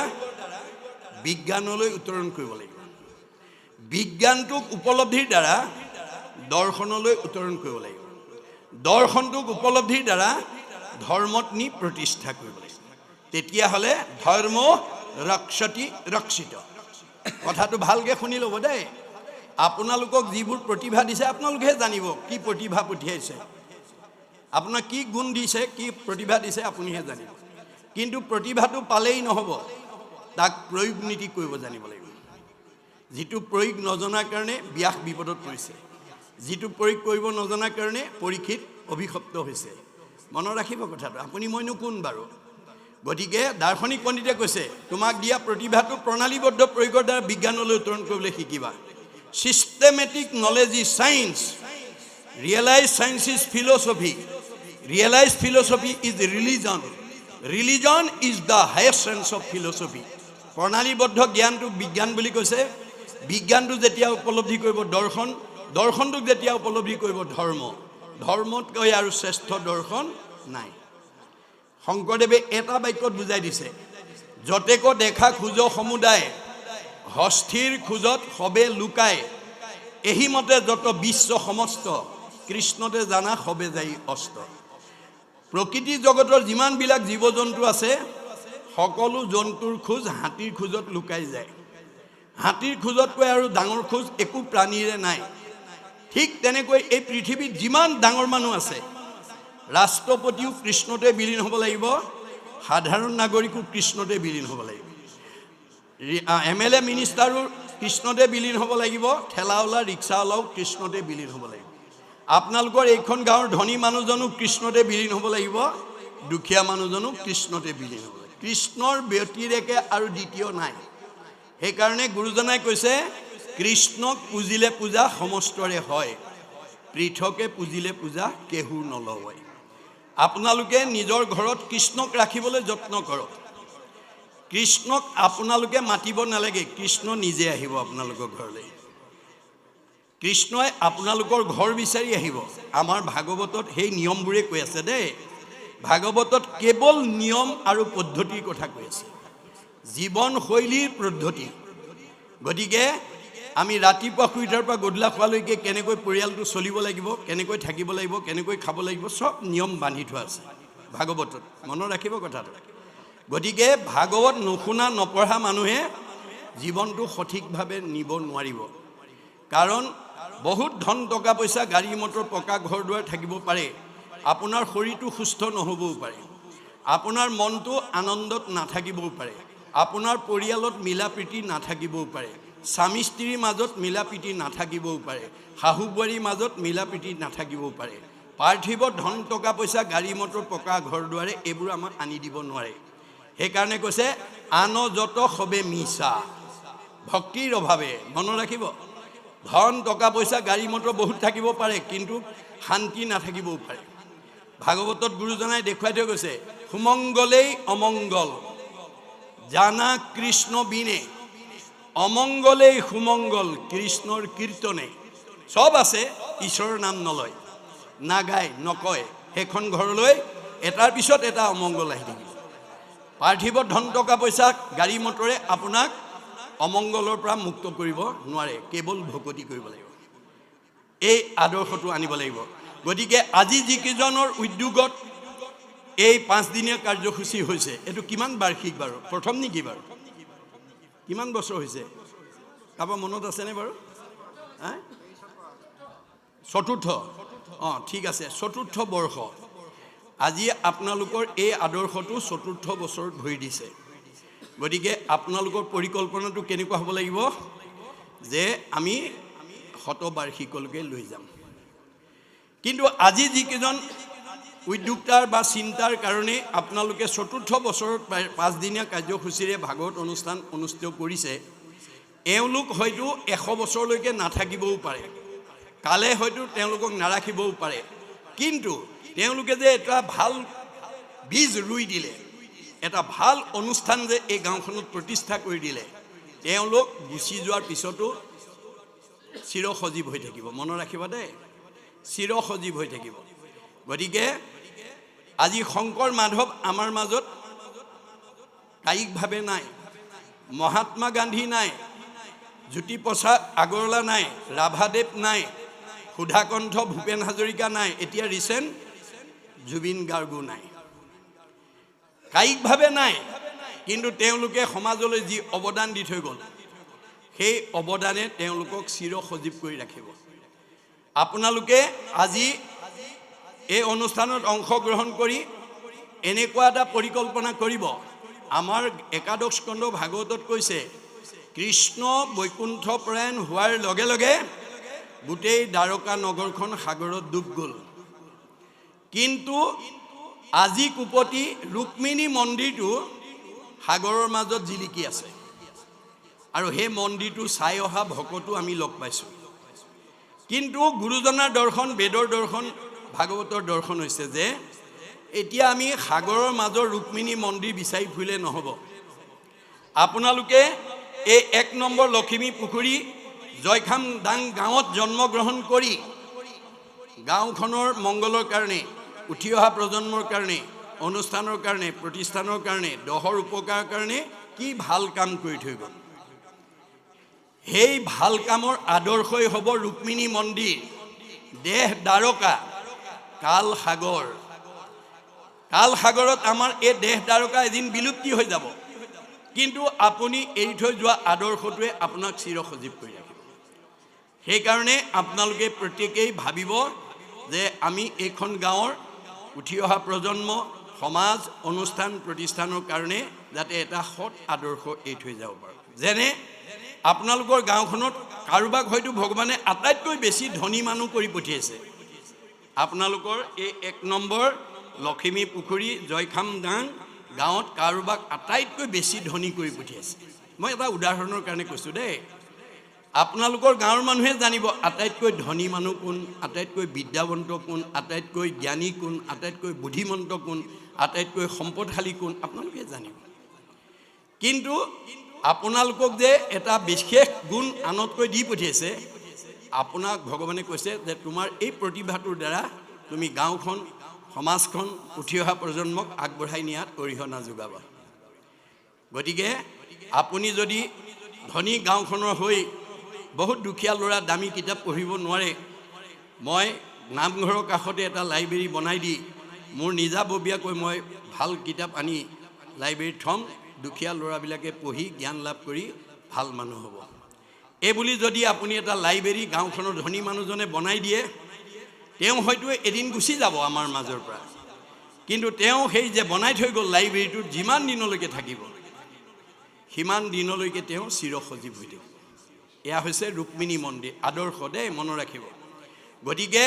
বিজ্ঞানলৈ উত্তৰণ কৰিব লাগিব। বিজ্ঞানটোক উপলব্ধিৰ দ্বাৰা দৰ্শনলৈ উত্তৰণ কৰিব লাগিব। দৰ্শনটোক উপলব্ধিৰ দ্বাৰা ধৰ্মত নি প্ৰতিষ্ঠা কৰিব লাগিব। তেতিয়াহ'লে ধৰ্ম ৰক্ষতি ৰক্ষিত। কথাটো ভালকৈ শুনি ল'ব দেই। আপোনালোকক যিবোৰ প্ৰতিভা দিছে আপোনালোকেহে জানিব কি প্ৰতিভা পঠিয়াইছে, আপোনাক কি গুণ দিছে, কি প্ৰতিভা দিছে আপুনিহে জানিব। কিন্তু প্ৰতিভাটো পালেই নহ'ব, তাক প্ৰয়োগ নীতি কৰিব জানিব লাগিব। যিটো প্ৰয়োগ নজনাৰ কাৰণে ব্যাস বিপদত পৰিছে, যিটো প্ৰয়োগ কৰিব নজনাৰ কাৰণে পৰীক্ষিত অভিশপ্ত হৈছে। মনত ৰাখিব কথাটো। আপুনি মইনো কোন বাৰু? গতিকে দাৰ্শনিক পণ্ডিতে কৈছে, তোমাক দিয়া প্ৰতিভাটো প্ৰণালীবদ্ধ প্ৰয়োগৰ দ্বাৰা বিজ্ঞানলৈ উত্তৰণ কৰিবলৈ শিকিবা। Systematic knowledge is science, realise science is philosophy, realise philosophy is religion, religion is the highest sense of philosophy. প্ৰণালীবদ্ধ জ্ঞানটোক বিজ্ঞান বুলি কৈছে। বিজ্ঞানটো যেতিয়া উপলব্ধি কৰিব দৰ্শন, দৰ্শনটোক যেতিয়া উপলব্ধি কৰিব ধৰ্ম, ধৰ্মতকৈ আৰু শ্ৰেষ্ঠ দৰ্শন নাই। শংকৰদেৱে এটা বাক্যত বুজাই দিছে, যতেক দেখা খোজ সমুদায়, হস্থিৰ খোজত সবে লুকায়, এহিমতে যত বিশ্ব সমস্ত, কৃষ্ণতে জানা সবে যাই অস্ত। প্ৰকৃতি জগতৰ যিমানবিলাক জীৱ জন্তু আছে সকলো জন্তুৰ খোজ হাতীৰ খোজত লুকাই যায়। হাতীৰ খোজতকৈ আৰু ডাঙৰ খোজ একো প্ৰাণীৰে নাই। ঠিক তেনেকৈ এই পৃথিৱীত যিমান ডাঙৰ মানুহ আছে, ৰাষ্ট্ৰপতিও কৃষ্ণতে বিলীন হ'ব লাগিব, সাধাৰণ নাগৰিকো কৃষ্ণতে বিলীন হ'ব লাগিব, MLA মিনিষ্টাৰো কৃষ্ণতে বিলীন হ'ব লাগিব, ঠেলাৱালা ৰিক্সাৱালাও কৃষ্ণতে বিলীন হ'ব লাগিব। আপোনালোকৰ এইখন গাঁৱৰ ধনী মানুহজনো কৃষ্ণতে বিলীন হ'ব লাগিব, দুখীয়া মানুহজনো কৃষ্ণতে বিলীন হ'ব লাগিব। কৃষ্ণৰ ব্যতিৰেকে আৰু দ্বিতীয় নাই। সেইকাৰণে গুৰুজনাই কৈছে কৃষ্ণক পুজিলে পূজা সমস্তৰে হয়, পৃথকে পুজিলে পূজা কেহু নলয়। আপোনালোকে নিজৰ ঘৰত কৃষ্ণক ৰাখিবলৈ যত্ন কৰক। কৃষ্ণক আপোনালোকে মাতিব নালাগে, কৃষ্ণ নিজে আহিব আপোনালোকৰ ঘৰলৈ। কৃষ্ণই আপোনালোকৰ ঘৰ বিচাৰি আহিব। আমাৰ ভাগৱতত সেই নিয়মবোৰে কৈ আছে দেই। ভাগৱতত কেৱল নিয়ম আৰু পদ্ধতিৰ কথা কৈ আছে, জীৱনশৈলীৰ পদ্ধতি। গতিকে আমি ৰাতিপুৱা শুই উঠাৰ পৰা গধূলা খোৱালৈকে কেনেকৈ পৰিয়ালটো চলিব লাগিব, কেনেকৈ থাকিব লাগিব, কেনেকৈ খাব লাগিব, চব নিয়ম বান্ধি থোৱা আছে ভাগৱতত। মনত ৰাখিব কথাটো। গতিকে ভাগৱত নুশুনা নপঢ়া মানুহে জীৱনটো সঠিকভাৱে নিব নোৱাৰিব। কাৰণ বহুত ধন টকা পইচা গাড়ী মটৰ পকা ঘৰ দুৱাৰ থাকিব পাৰে, আপোনাৰ শৰীৰটো সুস্থ নহ'বও পাৰে, আপোনাৰ মনটো আনন্দত নাথাকিবও পাৰে, আপোনাৰ পৰিয়ালত মিলা প্ৰীতি নাথাকিবও পাৰে, স্বামী স্ত্ৰীৰ মাজত মিলা প্ৰীতি নাথাকিবও পাৰে, শাহু বোৱাৰীৰ মাজত মিলা প্ৰীতি নাথাকিবও পাৰে। পাৰ্থিৱ ধন টকা পইচা গাড়ী মটৰ পকা ঘৰ দুৱাৰে এইবোৰ আমাক আনি দিব নোৱাৰে। সেইকাৰণে কৈছে আন যত সবে মিছা, ভক্তিৰ অভাৱে। মনত ৰাখিব, ধন টকা পইচা গাড়ী মটৰ বহুত থাকিব পাৰে, কিন্তু শান্তি নাথাকিবও পাৰে। ভাগৱতত গুৰুজনাই দেখুৱাই থৈ গৈছে সুমংগলেই অমংগল জানা কৃষ্ণ বিনে, অমংগলেই সুমংগল কৃষ্ণৰ কীৰ্তনে। চব আছে, ঈশ্বৰৰ নাম নলয়, নাগায়, নকয়। সেইখন ঘৰলৈ এটাৰ পিছত এটা অমংগল আহি থাকিব। পাৰ্থিৱ ধন টকা পইচা গাড়ী মটৰে আপোনাক অমংগলৰ পৰা মুক্ত কৰিব নোৱাৰে, কেৱল ভকতি কৰিব লাগিব। এই আদৰ্শটো আনিব লাগিব। গতিকে আজি যিকেইজনৰ উদ্যোগত এই 5 দিনীয়া কাৰ্যসূচী হৈছে, এইটো কিমান বাৰ্ষিক বাৰু? প্ৰথম নেকি বাৰু? কিমান বছৰ হৈছে কাৰোবাৰ মনত আছেনে বাৰু? চতুৰ্থ। ঠিক আছে, চতুৰ্থ বৰ্ষ। আজি আপোনালোকৰ এই আদৰ্শটো চতুৰ্থ বছৰত ভৰি দিছে। গতিকে আপোনালোকৰ পৰিকল্পনাটো কেনেকুৱা হ'ব লাগিব যে আমি শতবাৰ্ষিকলৈকে লৈ যাম। কিন্তু আজি যিকেইজন উদ্যোক্তাৰ বা চিন্তাৰ কাৰণে আপোনালোকে চতুৰ্থ বছৰত 5 দিনীয়া কাৰ্যসূচীৰে ভাগৱত অনুষ্ঠান অনুষ্ঠিত কৰিছে, এওঁলোক হয়তো 100 বছৰলৈকে নাথাকিবও পাৰে, কালে হয়তো তেওঁলোকক নাৰাখিবও পাৰে। কিন্তু তেওঁলোকে যে এটা ভাল বীজ ৰুই দিলে, এটা ভাল অনুষ্ঠান যে এই গাঁওখনত প্ৰতিষ্ঠা কৰি দিলে, তেওঁলোক গুচি যোৱাৰ পিছতো চিৰ সজীৱ হৈ থাকিব। মনত ৰাখিবা দেই, চিৰ সজীৱ হৈ থাকিব। গতিকে আজি শংকৰ মাধৱ আমাৰ মাজত কায়িকভাৱে নাই, মহাত্মা গান্ধী নাই, জ্যোতিপ্ৰসাদ আগৰৱালা নাই, ৰাভাদেৱ নাই, সুধাকণ্ঠ ভূপেন হাজৰিকা নাই, এতিয়া ৰিচেণ্ট জুবিন গাৰ্গো নাই। কায়িকভাৱে নাই, কিন্তু তেওঁলোকে সমাজলৈ যি অৱদান দি থৈ গ'ল, সেই অৱদানে তেওঁলোকক চিৰ সজীৱ কৰি ৰাখিব। আপোনালোকে আজি এই অনুষ্ঠানত অংশগ্ৰহণ কৰি এনেকুৱা এটা পৰিকল্পনা কৰিব, আমাৰ একাদশ স্কন্ধ ভাগৱতত কৈছে কৃষ্ণ বৈকুণ্ঠপৰায়ণ হোৱাৰ লগে লগে গোটেই দ্বাৰকা নগৰখন সাগৰত ডুব গ'ল। কিন্তু আজি কুপতি ৰুক্মিণী মন্দিৰটো সাগৰৰ মাজত জিলিকি আছে, আৰু সেই মন্দিৰটো চাই অহা ভকতো আমি লগ পাইছোঁ। কিন্তু গুৰুজনাৰ দৰ্শন, বেদৰ দৰ্শন, ভাগৱতৰ দৰ্শন হৈছে যে এতিয়া আমি সাগৰৰ মাজৰ ৰুক্মিণী মন্দিৰ বিচাৰি ফুৰিলে নহ'ব। আপোনালোকে এই 1 নম্বৰ লখিমী পুখুৰী জয়খাম দাং গাঁৱত জন্মগ্ৰহণ কৰি গাঁওখনৰ মংগলৰ কাৰণে, উঠি অহা প্ৰজন্মৰ কাৰণে, অনুষ্ঠানৰ কাৰণে, প্ৰতিষ্ঠানৰ কাৰণে, দহৰ উপকাৰৰ কাৰণে কি ভাল কাম কৰি থৈ গ'ল। সেই ভাল কামৰ আদৰ্শই হ'ব ৰুক্মিণী মন্দিৰ। দেহ দ্বাৰকা কাল সাগৰত আমাৰ এই দেহ দ্বাৰকা এদিন বিলুপ্তি হৈ যাব, কিন্তু আপুনি এৰি থৈ যোৱা আদৰ্শটোৱে আপোনাক চিৰ সজীৱ কৰি ৰাখিব। সেইকাৰণে আপোনালোকে প্ৰত্যেকেই ভাবিব যে আমি এইখন গাঁৱৰ উঠি অহা প্ৰজন্ম, সমাজ, অনুষ্ঠান প্ৰতিষ্ঠানৰ কাৰণে যাতে এটা সৎ আদৰ্শ এৰি থৈ যাব পাৰোঁ। যেনে আপোনালোকৰ গাঁওখনত কাৰোবাক হয়তো ভগৱানে আটাইতকৈ বেছি ধনী মানুহ কৰি পঠিয়াইছে। আপোনালোকৰ এই 1 নম্বৰ লখিমী পুখুৰী জয়খাম দাং গাঁৱত কাৰোবাক আটাইতকৈ বেছি ধনী কৰি পঠিয়াইছে। মই এটা উদাহৰণৰ কাৰণে কৈছোঁ দেই। আপোনালোকৰ গাঁৱৰ মানুহে জানিব আটাইতকৈ ধনী মানুহ কোন, আটাইতকৈ বিদ্যাৱন্ত কোন, আটাইতকৈ জ্ঞানী কোন, আটাইতকৈ বুদ্ধিমন্ত কোন, আটাইতকৈ সম্পদশালী কোন, আপোনালোকে জানিব। কিন্তু আপোনালোকক যে এটা বিশেষ গুণ আনতকৈ দি পঠিয়াইছে, আপোনাক ভগৱানে কৈছে যে তোমাৰ এই প্ৰতিভাটোৰ দ্বাৰা তুমি গাঁওখন, সমাজখন, উঠি অহা প্ৰজন্মক আগবঢ়াই নিয়াত অৰিহণা যোগাবা। গতিকে আপুনি যদি ধনী গাঁওখনৰ হৈ বহুত দুখীয়া ল'ৰা দামী কিতাপ পঢ়িব নোৱাৰে, মই নামঘৰৰ কাষতে এটা লাইব্ৰেৰী বনাই দি মোৰ নিজাববীয়াকৈ মই ভাল কিতাপ আনি লাইব্ৰেৰীত থ'ম, দুখীয়া ল'ৰাবিলাকে পঢ়ি জ্ঞান লাভ কৰি ভাল মানুহ হ'ব। এই বুলি যদি আপুনি এটা লাইব্ৰেৰী গাঁওখনৰ ধনী মানুহজনে বনাই দিয়ে, তেওঁ হয়তো এদিন গুচি যাব আমাৰ মাজৰ পৰা, কিন্তু তেওঁ সেই যে বনাই থৈ গ'ল লাইব্ৰেৰীটোত যিমান দিনলৈকে থাকিব, সিমান দিনলৈকে তেওঁ চিৰ সজীৱ হৈ থাকিব। এয়া হৈছে ৰুক্মিণী মন্দিৰ আদৰ্শ দেই, মনত ৰাখিব। গতিকে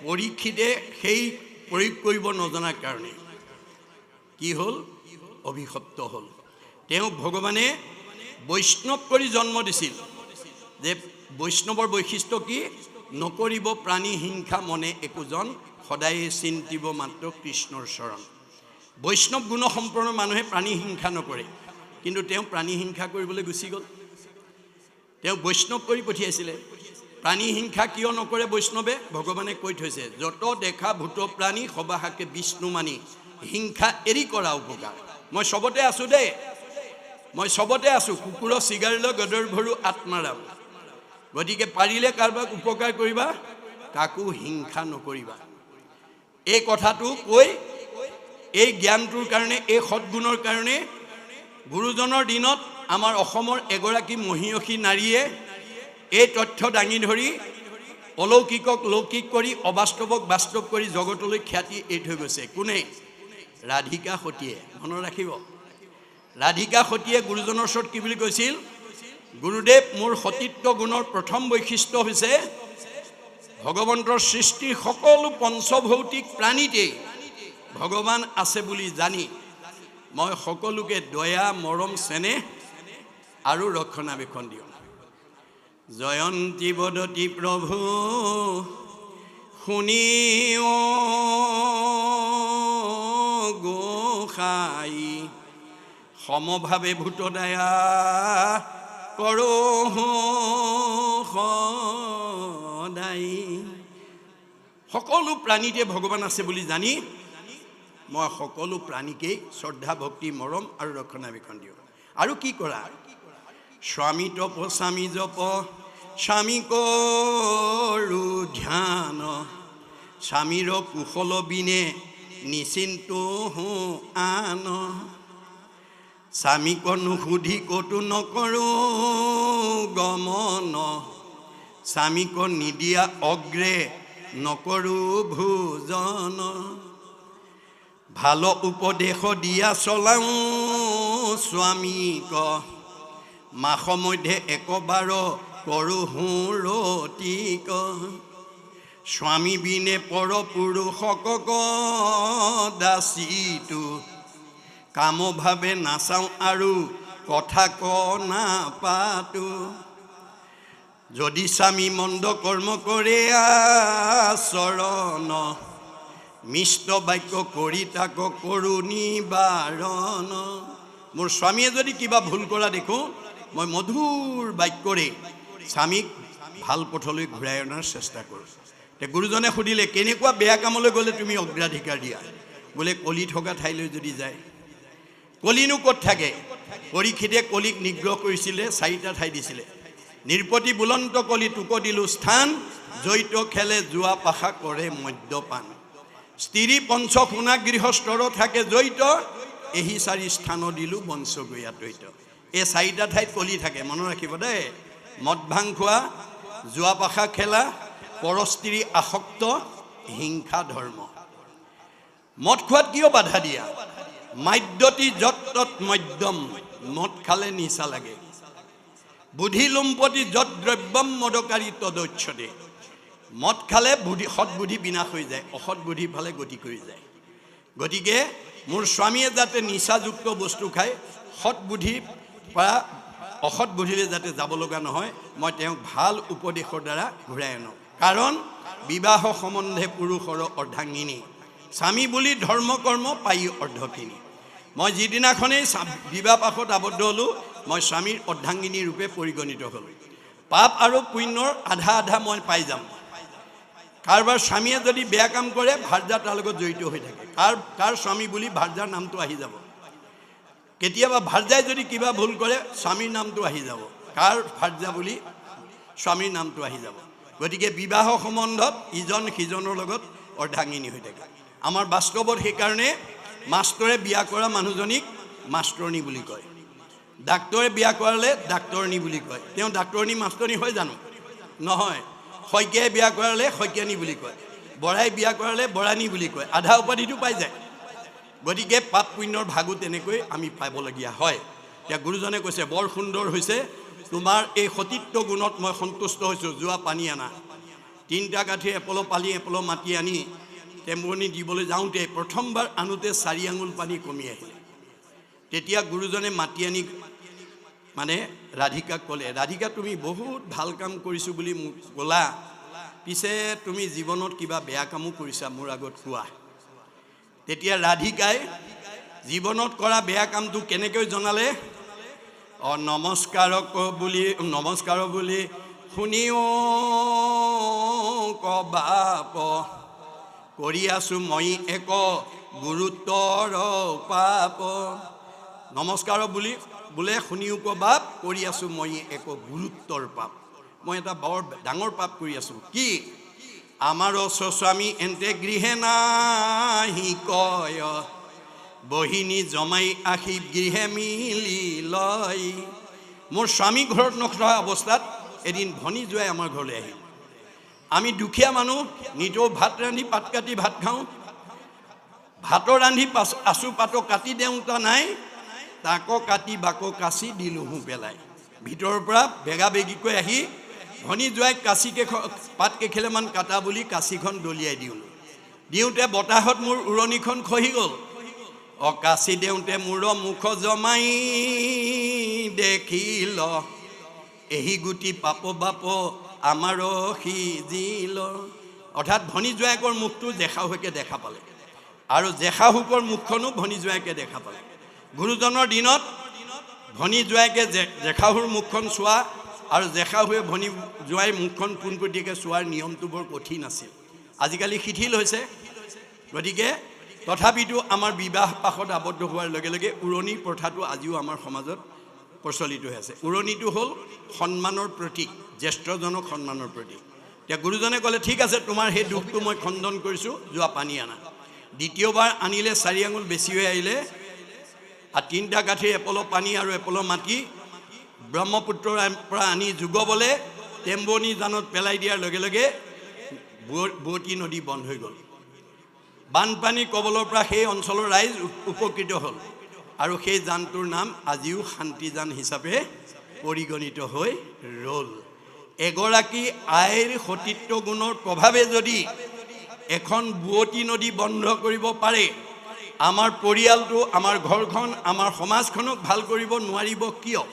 পৰীক্ষিতে সেই প্ৰয়োগ কৰিব নজনাৰ কাৰণে কি হ'ল, অভিশপ্ত হ'ল। তেওঁক ভগৱানে বৈষ্ণৱ কৰি জন্ম দিছিল। যে বৈষ্ণৱৰ বৈশিষ্ট্য কি, নকৰিব প্ৰাণী হিংসা মনে একোজন, সদায়ে চিন্তিব মাত্ৰ কৃষ্ণৰ চৰণ। বৈষ্ণৱ গুণসম্পন্ন মানুহে প্ৰাণী হিংসা নকৰে, কিন্তু তেওঁ প্ৰাণী হিংসা কৰিবলৈ গুচি গ'ল। তেওঁ বৈষ্ণৱ কৰি পঠিয়াইছিলে। প্ৰাণী হিংসা কিয় নকৰে বৈষ্ণৱে, ভগৱানে কৈ থৈছে, যত দেখা ভূত প্ৰাণী সবাহাকে বিষ্ণু মানি, হিংসা এৰি কৰা উপকাৰ। মই চবতে আছোঁ দেই, মই চবতে আছোঁ, কুকুৰৰ চিগাৰেলৈ গদৰ ভৰু আত্মাৰাম। গতিকে পাৰিলে কাৰোবাক উপকাৰ কৰিবা, কাকো হিংসা নকৰিবা। এই কথাটো কৈ এই জ্ঞানটোৰ কাৰণে, এই সদ্গুণৰ কাৰণে গুৰুজনৰ দিনত আমাৰ অসমৰ এগৰাকী মহিয়সী নাৰীয়ে এই তথ্য দাঙি ধৰি অলৌকিকক লৌকিক কৰি, অবাস্তৱক বাস্তৱ কৰি জগতলৈ খ্যাতি এৰি থৈ গৈছে। কোনে? ৰাধিকা সতীয়ে। মনত ৰাখিব, ৰাধিকা সতীয়ে গুৰুজনৰ ওচৰত কি বুলি কৈছিল, গুৰুদেৱ মোৰ সতীত্ব গুণৰ প্ৰথম বৈশিষ্ট্য হৈছে ভগৱন্তৰ সৃষ্টিৰ সকলো পঞ্চভৌতিক প্ৰাণীতেই ভগৱান আছে বুলি জানি মই সকলোকে দয়া, মৰম, চেনেহ আৰু ৰক্ষণাবেক্ষণ দিওঁ। জয়ন্তী বদতি প্ৰভু শুনিও গোসাই, সমভাৱে ভূত দয়া কৰোঁ সদায়। সকলো প্ৰাণীতে ভগৱান আছে বুলি জানি মই সকলো প্ৰাণীকেই শ্ৰদ্ধা, ভক্তি, মৰম আৰু ৰক্ষণাবেক্ষণ দিওঁ। আৰু কি কৰা? স্বামী তপ, স্বামী জপ, স্বামী কৰোঁ ধ্যান, স্বামীৰ কুশল বিনে নিচিন্ত আন, স্বামীক নুসুধি ক'তো নকৰোঁ গমন, স্বামীক নিদিয়া অগ্ৰে নকৰোঁ ভোজন, ভাল উপদেশ দিয়া চলাওঁ স্বামীক, মাস মধ্যে একবাৰ কৰোঁ সুৰতিক, স্বামী বিনে পৰ পুৰুষক দাসীটো, কাম ভাৱে নাচাওঁ আৰু কথা ক নাপাতো, যদি স্বামী মন্দ কৰ্ম কৰে আচৰণ, মিষ্ট বাক্য কৰি তাক কৰোঁ নিবাৰণ। মোৰ স্বামীয়ে যদি কিবা ভুল কৰা দেখোঁ, মই মধুৰ বাক্যৰে স্বামীক ভাল পথলৈ ঘূৰাই অনাৰ চেষ্টা কৰোঁ। এতিয়া গুৰুজনে সুধিলে, কেনেকুৱা বেয়া কামলৈ গ'লে তুমি অগ্ৰাধিকাৰ দিয়া? বোলে কলি থকা ঠাইলৈ যদি যায়। কলিনো ক'ত থাকে? পৰীক্ষিতে কলিক নিগ্ৰহ কৰিছিলে, 4টা ঠাই দিছিলে। নিৰপতি বুলন্ত কলি তোক দিলো স্থান জৈত খেলে জুৱা পাশা কৰে মদ্যপান স্ত্ৰী পঞ্চ শুনা গৃহস্থৰ থাকে জৈত এহি চাৰি স্থান দিলো বংশ গয়াতৈত এই চাৰিটা ঠাইত কলি থাকে মনত ৰাখিব দেই মদ ভাং খোৱা জুৱা পাশা খেলা পৰস্ত্ৰী আসক্ত হিংসা ধৰ্ম মদ খোৱাত কিয় বাধা দিয়া মাদ্যতি যত্তত মদ্যম মদ খালে নিচা লাগে বুদ্ধি লুম্পতি যত দ্ৰব্যম মদকাৰী তদচ্ছদে মদ খালে বুদ্ধি সৎবুদ্ধি বিনাশ হৈ যায় অসৎ বুদ্ধি ফালে গতি কৰি যায় গতিকে মোৰ স্বামীয়ে যাতে নিচাযুক্ত বস্তু খায় সৎবুদ্ধি পৰা অসৎ বুদ্ধিলৈ যাতে যাব লগা নহয় মই তেওঁক ভাল উপদেশৰ দ্বাৰা ঘূৰাই আনো কাৰণ বিবাহ সম্বন্ধে পুৰুষৰ অৰ্ধাংগিনী স্বামী বুলি ধৰ্ম কৰ্ম পাই অৰ্ধকিনী মই যিদিনাখনেই বিবাহ পাশত আবদ্ধ হ'লোঁ মই স্বামীৰ অৰ্ধাংগিনী ৰূপে পৰিগণিত হ'লোঁ পাপ আৰু পুণ্যৰ আধা আধা মই পাই যাম কাৰোবাৰ স্বামীয়ে যদি বেয়া কাম কৰে ভাৰ্যা তাৰ লগত জড়িত হৈ থাকে কাৰ স্বামী বুলি ভাৰ্যাৰ নামটো আহি যাব কেতিয়াবা ভাৰ্যাই যদি কিবা ভুল কৰে স্বামীৰ নামটো আহি যাব কাৰ ভাৰ্যা বুলি স্বামীৰ নামটো আহি যাব গতিকে বিবাহ সম্বন্ধত ইজন সিজনৰ লগত অৰ্ধাংগিনী হৈ থাকে আমাৰ বাস্তৱত সেইকাৰণে মাষ্টৰে বিয়া কৰা মানুহজনীক মাষ্টৰণী বুলি কয় ডাক্তৰে বিয়া কৰালে ডাক্তৰণী বুলি কয় তেওঁ ডাক্তৰণী মাষ্টৰণী হয় জানো নহয় শইকীয়াই বিয়া কৰালে শইকীয়ানী বুলি কয় বৰাই বিয়া কৰালে বৰাণী বুলি কয় আধা উপাধিটো পাই যায় গতিকে পাপ পুণ্যৰ ভাগো তেনেকৈ আমি পাবলগীয়া হয় এতিয়া গুৰুজনে কৈছে বৰ সুন্দৰ হৈছে তোমাৰ এই সতীত্ব গুণত মই সন্তুষ্ট হৈছোঁ যোৱা পানী আনা তিনিটা কাঠি এপল পালি এপল মাটি আনি টেম্বনি দিবলৈ যাওঁতে প্ৰথমবাৰ আনোতে 4 আঙুল পানী কমি আহিলে তেতিয়া গুৰুজনে মাটি আনি মানে ৰাধিকাক ক'লে ৰাধিকা তুমি বহুত ভাল কাম কৰিছোঁ বুলি মোক ক'লা পিছে তুমি জীৱনত কিবা বেয়া কামো কৰিছা মোৰ আগত কোৱা তেতিয়া ৰাধিকাই জীৱনত কৰা বেয়া কামটো কেনেকৈ জনালে নমস্কাৰ বুলি শুনিও কবাপ কৰি আছোঁ মই এক গুৰুত্বৰ পাপ নমস্কাৰ বুলি বোলে শুনিও কবাপ কৰি আছোঁ মই এক গুৰুত্বৰ পাপ মই এটা বৰ ডাঙৰ পাপ কৰি আছোঁ কি আমাৰ স্বামী এন্তে গৃহে নাহি কয় বহিনী জমাই আহি গৃহে মিলি লয় মোৰ স্বামী ঘৰত নথকা অৱস্থাত এদিন ভনী জোৱাই আমাৰ ঘৰলৈ আহিল আমি দুখীয়া মানুহ নিজেও ভাত ৰান্ধি পাত কাটি ভাত খাওঁ ভাতৰ ৰান্ধি আচু পাতো কাটি দেউতা নাই তাকো কাটি বাকো কাচি দিলোঁহো পেলাই ভিতৰৰ পৰা বেগা বেগিকৈ আহি ভনী জোৱাই কাচিকে পাত কেইখিলামান কাটা বুলি কাচিখন দলিয়াই দিওঁতে বতাহত মোৰ উৰণিখন খহি গ'ল কাচি দেউঁতে মোৰ মুখ জমাই দেখিল এহি গুটি পাপ বাপ আমাৰ সিজিল অৰ্থাৎ ভনী জোৱাইকৰ মুখটো জেশাহুকে দেখা পালে আৰু জেশাহুকৰ মুখখনো ভনী জোৱাইকে দেখা পালে গুৰুজনৰ দিনত ভনী জোৱাইকে জেশাহুৰ মুখখন চোৱা আৰু জেশাহুৱে ভনী জোৱাইৰ মুখখন পোনপটীয়াকৈ চোৱাৰ নিয়মটো বৰ কঠিন আছিল আজিকালি শিথিল হৈছে গতিকে তথাপিতো আমাৰ বিবাহ পাশত আবদ্ধ হোৱাৰ লগে লগে উৰণি প্ৰথাটো আজিও আমাৰ সমাজত প্ৰচলিত হৈ আছে উৰণিটো হ'ল সন্মানৰ প্ৰতীক জ্যেষ্ঠজনক সন্মানৰ প্ৰতীক এতিয়া গুৰুজনে ক'লে ঠিক আছে তোমাৰ সেই দুখটো মই খণ্ডন কৰিছোঁ যোৱা পানী আনা দ্বিতীয়বাৰ আনিলে 4 আঙুল বেছি হৈ আহিলে আৰু 3টা কাঠি এপল পানী আৰু এপল মাটি ব্ৰহ্মপুত্ৰৰ পৰা আনি যোগবলৈ টেম্বনি জানত পেলাই দিয়াৰ লগে লগে বুৱতী নদী বন্ধ হৈ গ'ল বানপানী কবলৰ পৰা সেই অঞ্চলৰ ৰাইজ উপকৃত হ'ল আৰু সেই জানটোৰ নাম আজিও শান্তিজান হিচাপে পৰিগণিত হৈ ৰ'ল এগৰাকী আইৰ সতীত্ব গুণৰ প্ৰভাৱে যদি এখন বুৱতী নদী বন্ধ কৰিব পাৰে আমাৰ পৰিয়ালটো আমাৰ ঘৰখন আমাৰ সমাজখনক ভাল কৰিব নোৱাৰিব কিয়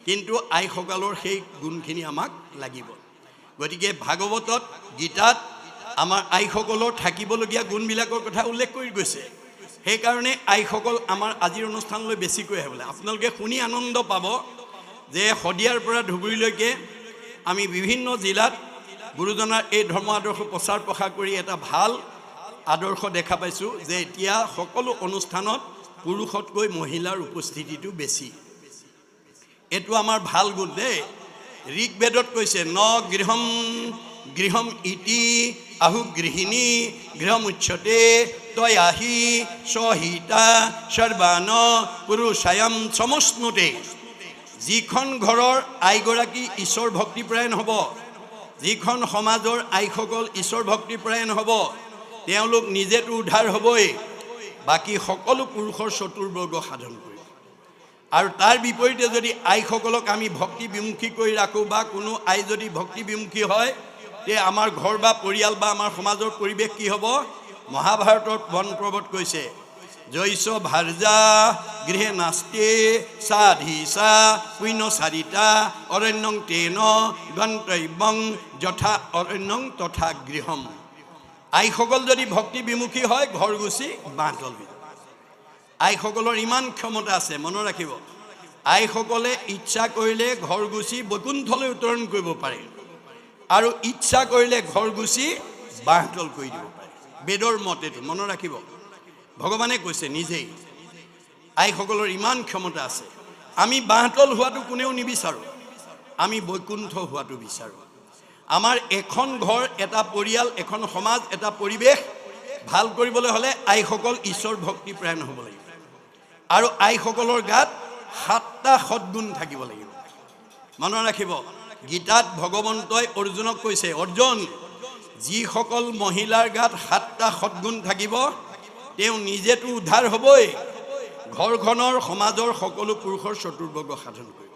কিন্তু আইসকলৰ সেই গুণখিনি আমাক লাগিব গতিকে ভাগৱতত গীতাত আমাৰ আইসকলৰ থাকিবলগীয়া গুণবিলাকৰ কথা উল্লেখ কৰি গৈছে সেইকাৰণে আইসকল আমাৰ আজিৰ অনুষ্ঠানলৈ বেছিকৈ আহে বোলে আপোনালোকে শুনি আনন্দ পাব যে শদিয়াৰ পৰা ধুবুৰীলৈকে আমি বিভিন্ন জিলাত গুৰুজনাৰ এই ধৰ্ম আদৰ্শ প্ৰচাৰ প্ৰসাৰ কৰি এটা ভাল আদৰ্শ দেখা পাইছোঁ যে এতিয়া সকলো অনুষ্ঠানত পুৰুষতকৈ মহিলাৰ উপস্থিতিটো বেছি এইটো আমাৰ ভাল গুণ দেই ঋগ্বেদত কৈছে ন গৃহম গৃহম ইতি আহু গৃহিণী গৃহম উচ্যতে তয়াহি সহিতা সৰ্বান পুৰুষায়ম সমস্নুতে। যিখন ঘৰৰ আইগৰাকী ঈশ্বৰ ভক্তিপৰায়ণ হ'ব, যিখন সমাজৰ আইসকল ঈশ্বৰ ভক্তিপৰায়ণ হ'ব, তেওঁলোক নিজেতো উদ্ধাৰ হ'বই, বাকী সকলো পুৰুষৰ চতুৰ্বৰ্গ সাধন কৰিব। আৰু তাৰ বিপৰীতে যদি আইসকলক আমি ভক্তি বিমুখী কৰি ৰাখোঁ বা কোনো আই যদি ভক্তি বিমুখী হয়, তে আমাৰ ঘৰ বা পৰিয়াল বা আমাৰ সমাজৰ পৰিৱেশ কি হ'ব? মহাভাৰতৰ বন পৰ্বত কৈছে জৈস ভাৰ্যা গৃহে নাস্তে সাধিসা পুণ্যচাৰিতা অৰণ্যং তেন গন্তব্যং যথা অৰণ্যং তথা গৃহম। আইসকল যদি ভক্তি বিমুখী হয়, ঘৰ গুচি বাঁহতল হৈ যাব। আইসকলৰ ইমান ক্ষমতা আছে, মনত ৰাখিব। আইসকলে ইচ্ছা কৰিলে ঘৰ গুচি বৈকুণ্ঠলৈ উত্তৰণ কৰিব পাৰে আৰু ইচ্ছা কৰিলে ঘৰ গুচি বাঁহতল কৰি দিব পাৰে। বেদৰ মতেটো মনত ৰাখিব, ভগৱানে কৈছে নিজেই আইসকলৰ ইমান ক্ষমতা আছে। আমি বাঁহতল হোৱাটো কোনেও নিবিচাৰোঁ, আমি বৈকুণ্ঠ হোৱাটো বিচাৰোঁ। আমাৰ এখন ঘৰ, এটা পৰিয়াল, এখন সমাজ, এটা পৰিৱেশ ভাল কৰিবলৈ হ'লে আইসকল ঈশ্বৰ ভক্তিপৰায়ণ হ'ব লাগিব আৰু আইসকলৰ গাত 7টা সদ্গুণ থাকিব লাগিব। মনত ৰাখিব, গীতাত ভগৱন্তই অৰ্জুনক কৈছে, অৰ্জুন, যিসকল মহিলাৰ গাত 7টা সদ্গুণ থাকিব, তেওঁ নিজেতো উদ্ধাৰ হ'বই, ঘৰখনৰ সমাজৰ সকলো পুৰুষৰ চতুৰ্বৰ্গ সাধন কৰিব।